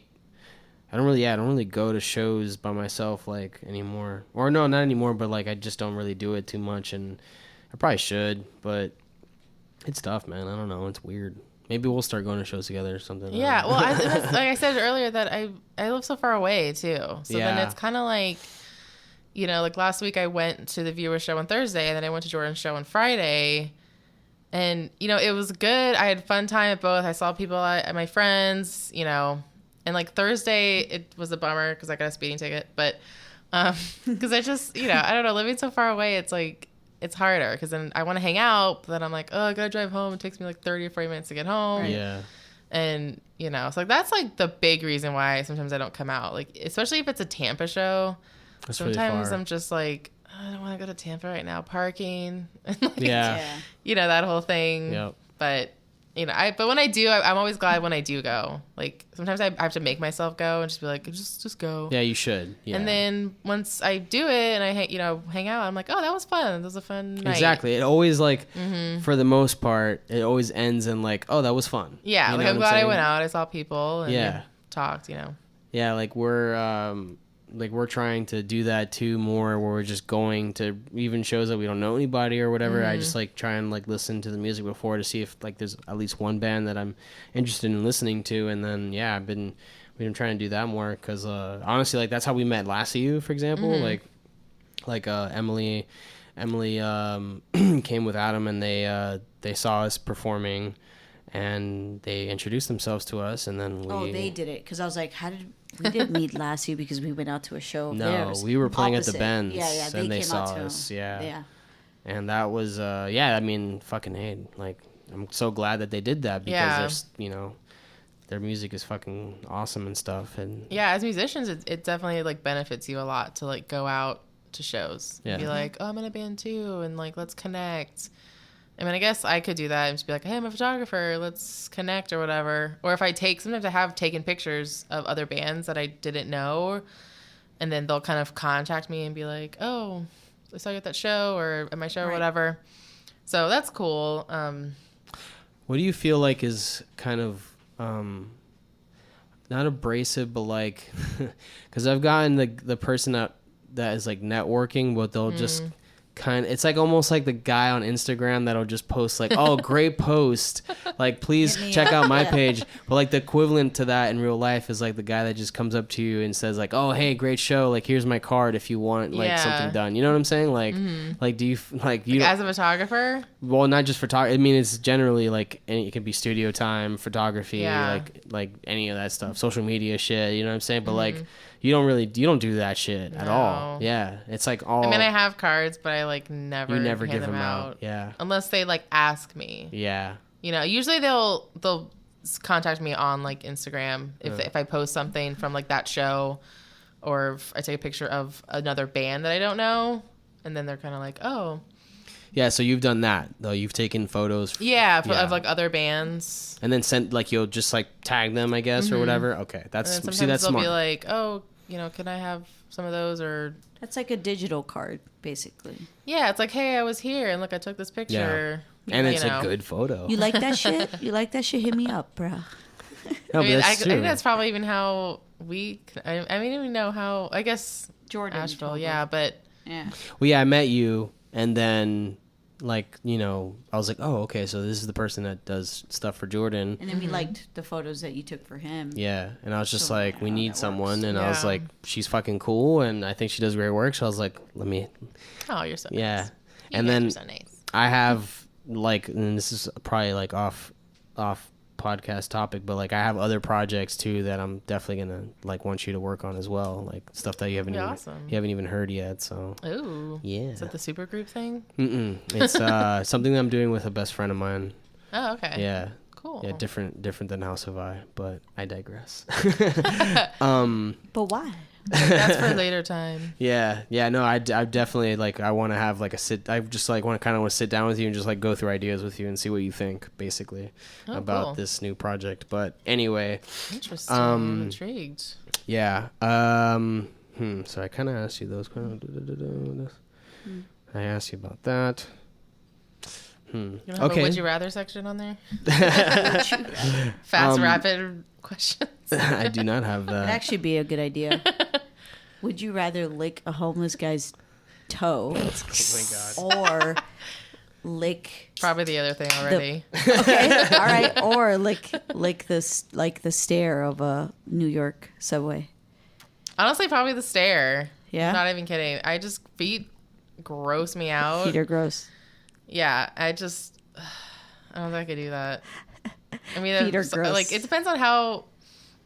don't really go to shows by myself like anymore. Or no, not anymore, but like I just don't really do it too much, and I probably should, but it's tough, man. I don't know, it's weird. Maybe we'll start going to shows together or something. Yeah, well, like I said earlier, that I live so far away too. So then it's kind of like, like last week I went to the Viewer show on Thursday, and then I went to Jordan's show on Friday, and it was good. I had fun time at both. I saw people, my friends, and like Thursday it was a bummer because I got a speeding ticket, but because I just I don't know, living so far away, it's like. It's harder because then I want to hang out, but then I'm like, oh, I gotta drive home. It takes me like 30 or 40 minutes to get home. Right. Yeah. And so like that's like the big reason why sometimes I don't come out. Like especially if it's a Tampa show. That's sometimes really far. I'm just like, I don't want to go to Tampa right now. Parking. And like, that whole thing. Yep. But but when I do, I'm always glad when I do go. Like sometimes I have to make myself go and just be like, just go. Yeah, you should. Yeah. And then once I do it and I hang out, I'm like, oh, that was fun. That was a fun night. Exactly. It always like, for the most part, it always ends in like, oh, that was fun. Yeah. Like I'm glad I went out. I saw people and talked. Yeah, like we're trying to do that too more, where we're just going to even shows that we don't know anybody or whatever. I just like try and like listen to the music before to see if like there's at least one band that I'm interested in listening to, and then we've been trying to do that more because honestly, like that's how we met Last of You, for example. Like Emily came with Adam, and they saw us performing, and they introduced themselves to us, and then they did it because I was like, we didn't meet last year because we went out to a show. No, we were playing at the Benz. Yeah, and they saw us. Yeah. And that was, fucking hey, like, I'm so glad that they did that because their music is fucking awesome and stuff. And as musicians, it definitely like benefits you a lot to like go out to shows. Yeah. Be like, oh, I'm in a band too, and like let's connect. I mean, I guess I could do that and just be like, hey, I'm a photographer. Let's connect or whatever. Or if sometimes I have taken pictures of other bands that I didn't know, and then they'll kind of contact me and be like, oh, I saw you at that show or at my show or whatever. So that's cool. What do you feel like is kind of not abrasive, but like, because I've gotten the person that is like networking, but they'll just it's like almost like the guy on Instagram that'll just post like, oh, great post, like please check out my page. But like the equivalent to that in real life is like the guy that just comes up to you and says like, oh, hey, great show, like here's my card if you want like something done. You know what I'm saying? Like like do you like you as a photographer? Well, not just photography. I mean, it's generally like it could be studio time, photography, like any of that stuff, social media shit. You know what I'm saying? But like you don't do that shit at all. Yeah, it's like all. I mean, I have cards, but I like never. You never hand give them out. Yeah. Unless they like ask me. Yeah. You know, usually they'll contact me on like Instagram if I post something from like that show, or if I take a picture of another band that I don't know, and then they're kind of like, oh. Yeah, so you've done that though. You've taken photos. Of like other bands. And then sent like you'll just like tag them, I guess, or whatever. Okay, that's and then see that's they'll smart. be like, oh, you know, can I have some of those? Or that's like a digital card, basically. Yeah, it's like, hey, I was here and look, I took this picture. Yeah. And it's a good photo. You like that shit? You like that shit? Hit me up, bro. No, I mean, I think that's probably even how we. I don't even know how. I guess Jordan. Asheville, yeah, but yeah. Well, yeah, I met you, and then like I was like, oh, okay, so this is the person that does stuff for Jordan. And then we liked the photos that you took for him. Yeah, and I was just like, we need someone, and Yeah. I was like, she's fucking cool, and I think she does great work. So I was like, let me. Oh, you're so Yeah, nice. and You then guys are so nice. I have like, and this is probably like off podcast topic, but like I have other projects too that I'm definitely gonna like want you to work on as well, like stuff that you haven't even heard yet. So Ooh, yeah, is that the supergroup thing? It's something that I'm doing with a best friend of mine. Oh, okay. Yeah, Cool. yeah, different than House of I, but I digress. But why? That's for later time. Yeah, no, I definitely like. I want to have like I just like want to sit down with you and just like go through ideas with you and see what you think, basically, about cool. this new project. But anyway, Interesting. I'm intrigued. yeah. So I kind of asked you those kind of. I asked you about that. You don't have a would you rather section on there? Fast, rapid questions. I do not have that. That'd actually be a good idea. Would you rather lick a homeless guy's toe? Oh my God. Or lick Probably the other thing already. okay, all right, or lick this like the stair of a New York subway. Honestly, probably the stair. Yeah? Not even kidding. Feet gross me out. Feet are gross. Yeah, I don't think I could do that. I mean, Feet are gross. Like it depends on how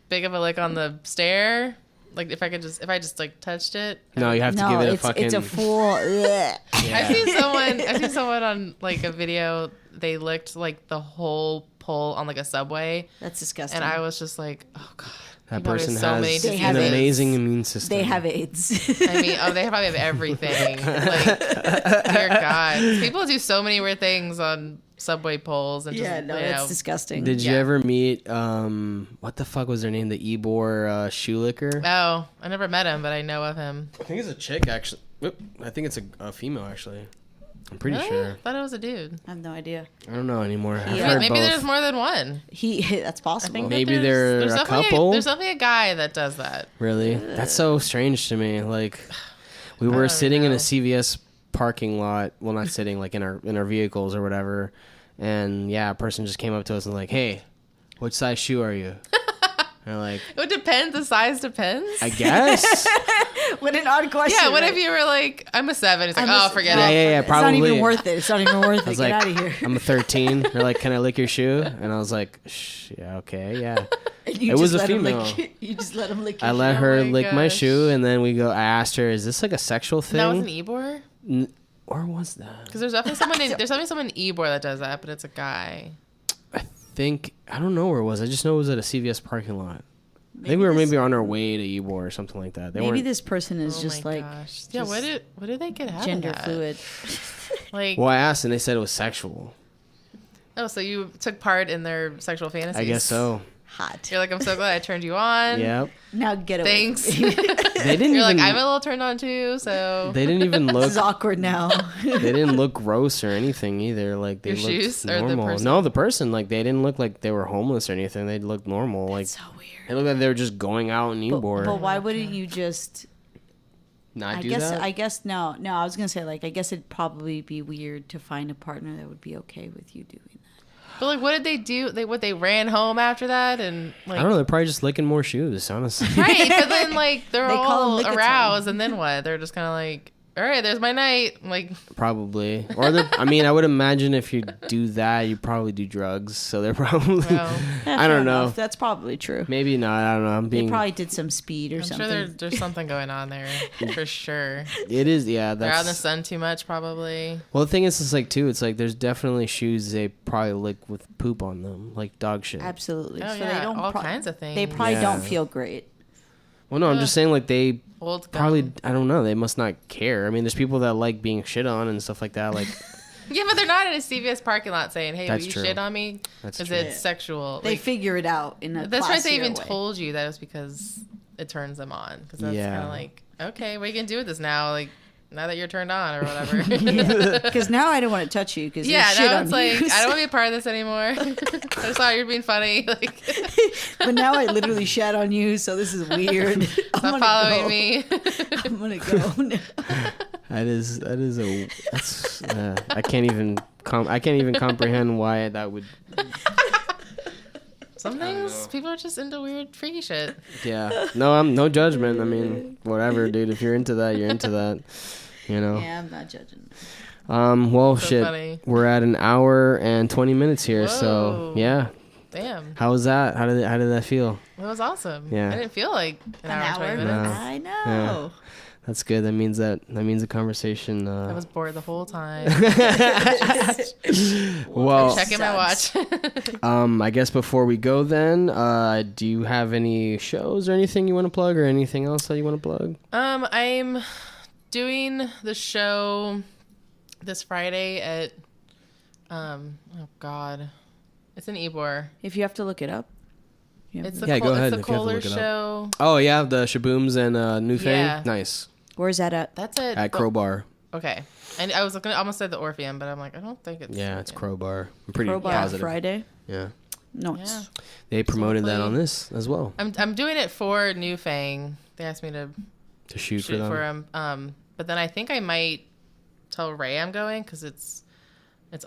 big of a lick on the stair. Like if I just like touched it. No, you have to give it a fucking. It's a full. Yeah. I seen someone on like a video. They licked like the whole pole on like a subway. That's disgusting. And I was just like, oh God. That person has They an have amazing immune system. They have AIDS. I mean, they probably have everything. Like, dear God. People do so many weird things on subway poles. And yeah, just, no, it's disgusting. Did you ever meet, what the fuck was their name? The Ybor shoe licker? Oh, I never met him, but I know of him. I think it's a chick, actually. I think it's a female, actually. I'm pretty sure. I thought it was a dude. I have no idea. I don't know anymore. I've Yeah. heard Maybe both. there's more than one. That's possible. I think Maybe there's they're a definitely couple. There's definitely a guy that does that. Really? That's so strange to me. Like, we were sitting in a CVS parking lot. Well, not sitting, like in our vehicles or whatever. And yeah, a person just came up to us and like, hey, what size shoe are you? And like, It depends. The size depends. I guess. What an odd question. Yeah, what right? if you were like, I'm a 7? It's like, I'm a- oh, forget Yeah, it. yeah, It's probably. not even worth it. It's not even worth I it. was Get like, out of here. I'm a 13. They're like, can I lick your shoe? And I was like, shh, yeah, okay, yeah. And you It was just a let him female. you just let him lick your I let her my lick my gosh. shoe, and then I asked her, is this like a sexual thing? That was an Ybor? Or was that? Because there's definitely someone in Ybor that does that, but it's a guy. I don't know where it was. I just know it was at a CVS parking lot. I think we were maybe on our way to Ybor or something like that. Maybe this person is just like Gosh. Yeah, what did they get out gender of that? fluid. Like, Well, I asked, and they said it was sexual. oh, so you took part in their sexual fantasies? I guess so. Hot. You're like, I'm so glad I turned you on. Yep. Now get away. Thanks. from me. They didn't You're even. like, I'm a little turned on too, so. They didn't even This look. is awkward now. They didn't look gross or anything either. Like they Your looked shoes or the normal. person? No, the person. Like they didn't look like they were homeless or anything. They looked normal. Like so weird. they looked like they were just going out in Ybor. But why wouldn't you just not I do guess that? I guess no. I was gonna say like I guess it'd probably be weird to find a partner that would be okay with you doing that. But like, what did they do? They ran home after that, and like, I don't know. They're probably just licking more shoes, honestly. right? But then like they're They call all them lick-a-tongue. aroused, and then what? They're just kind of like, all right, there's my night. Like, Probably. Or I mean, I would imagine if you do that, you probably do drugs. So they're probably. well, Yeah, I don't fair know. enough. That's probably true. Maybe not. I don't know. I'm They being. probably did some speed or I'm something. sure there's something going on there for sure. It is. Yeah. They're out in the That's. sun too much, probably. Well, the thing is, it's like too. It's like there's definitely shoes they probably lick with poop on them, like dog shit. Absolutely. Oh so yeah, they don't all kinds of things. They probably Yeah. don't feel great. Well, no, I'm just saying like they Old probably. gum. I don't know. They must not care. I mean, there's people that like being shit on and stuff like that. Like Yeah, but they're not in a CVS parking lot saying, "Hey, That's will you true. shit on me?" That's Because true. it's sexual. They Like, figure it out in a that's right. They classier even way. told you that it was because it turns them on. Because that's Yeah. kind of like, okay, what are you gonna do with this now? Like, now that you're turned on or whatever. Because now I don't want to touch you because Yeah, shit now on it's like you. I don't want to be a part of this anymore. I just thought you were being funny. Like, But now I literally shat on you, so this is weird. stop following me. I'm gonna go. now. that is a. That's. I can't even. I can't even comprehend why that would. Some things people are just into weird, freaky shit. Yeah. No, I'm no judgment. I mean, whatever, dude. If you're into that, you're into that. You know. Yeah, I'm not judging. Well, So shit. funny. We're at an hour and 20 minutes here, so Whoa. yeah. Damn, How was that? How did that feel? it was awesome. Yeah. I didn't feel like an hour and 20 minutes. No. I know. That's good. That means the conversation. I was bored the whole time. Well, Checking my watch. I guess before we go, then, do you have any shows or anything you want to plug, or anything else that you want to plug? I'm doing the show this Friday at oh god, it's in Ybor. If you have to look it up. It's Yeah, go ahead It's the if you have to Kohler look it up. show. Oh yeah, the Shabooms and New Fang. Yeah. Nice Where's that at? That's it. at Crowbar. Okay, and I was looking. I almost said the Orpheum, but I'm like, I don't think it's. Yeah, it's Orpheum. Crowbar. I'm pretty Crowbar positive. Friday. Yeah, No, Yeah, they promoted that hopefully- on this as well I'm doing it for New Fang. They asked me to to shoot for shoot them. for him. But then I think I might tell Ray I'm going because it's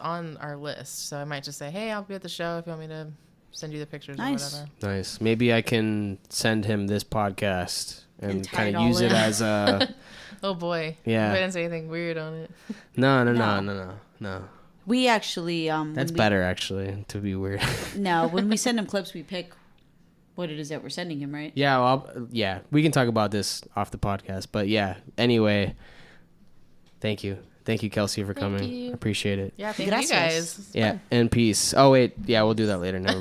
on our list. So I might just say, hey, I'll be at the show if you want me to send you the pictures Nice. or whatever. Nice. Maybe I can send him this podcast and And tie kind it of all use it in. as a. Oh boy. Yeah. I didn't say anything weird on it. No. we actually That's better, actually, to be weird. No, when we send him clips, we pick what it is that we're sending him, right? Yeah, well, yeah, we can talk about this off the podcast, but yeah. Anyway, thank you, Kelsey, for coming. you. Appreciate it. Yeah, thank Gracias. you guys. It's Yeah, fun. and peace. Oh wait, yeah, we'll do that later. Never mind.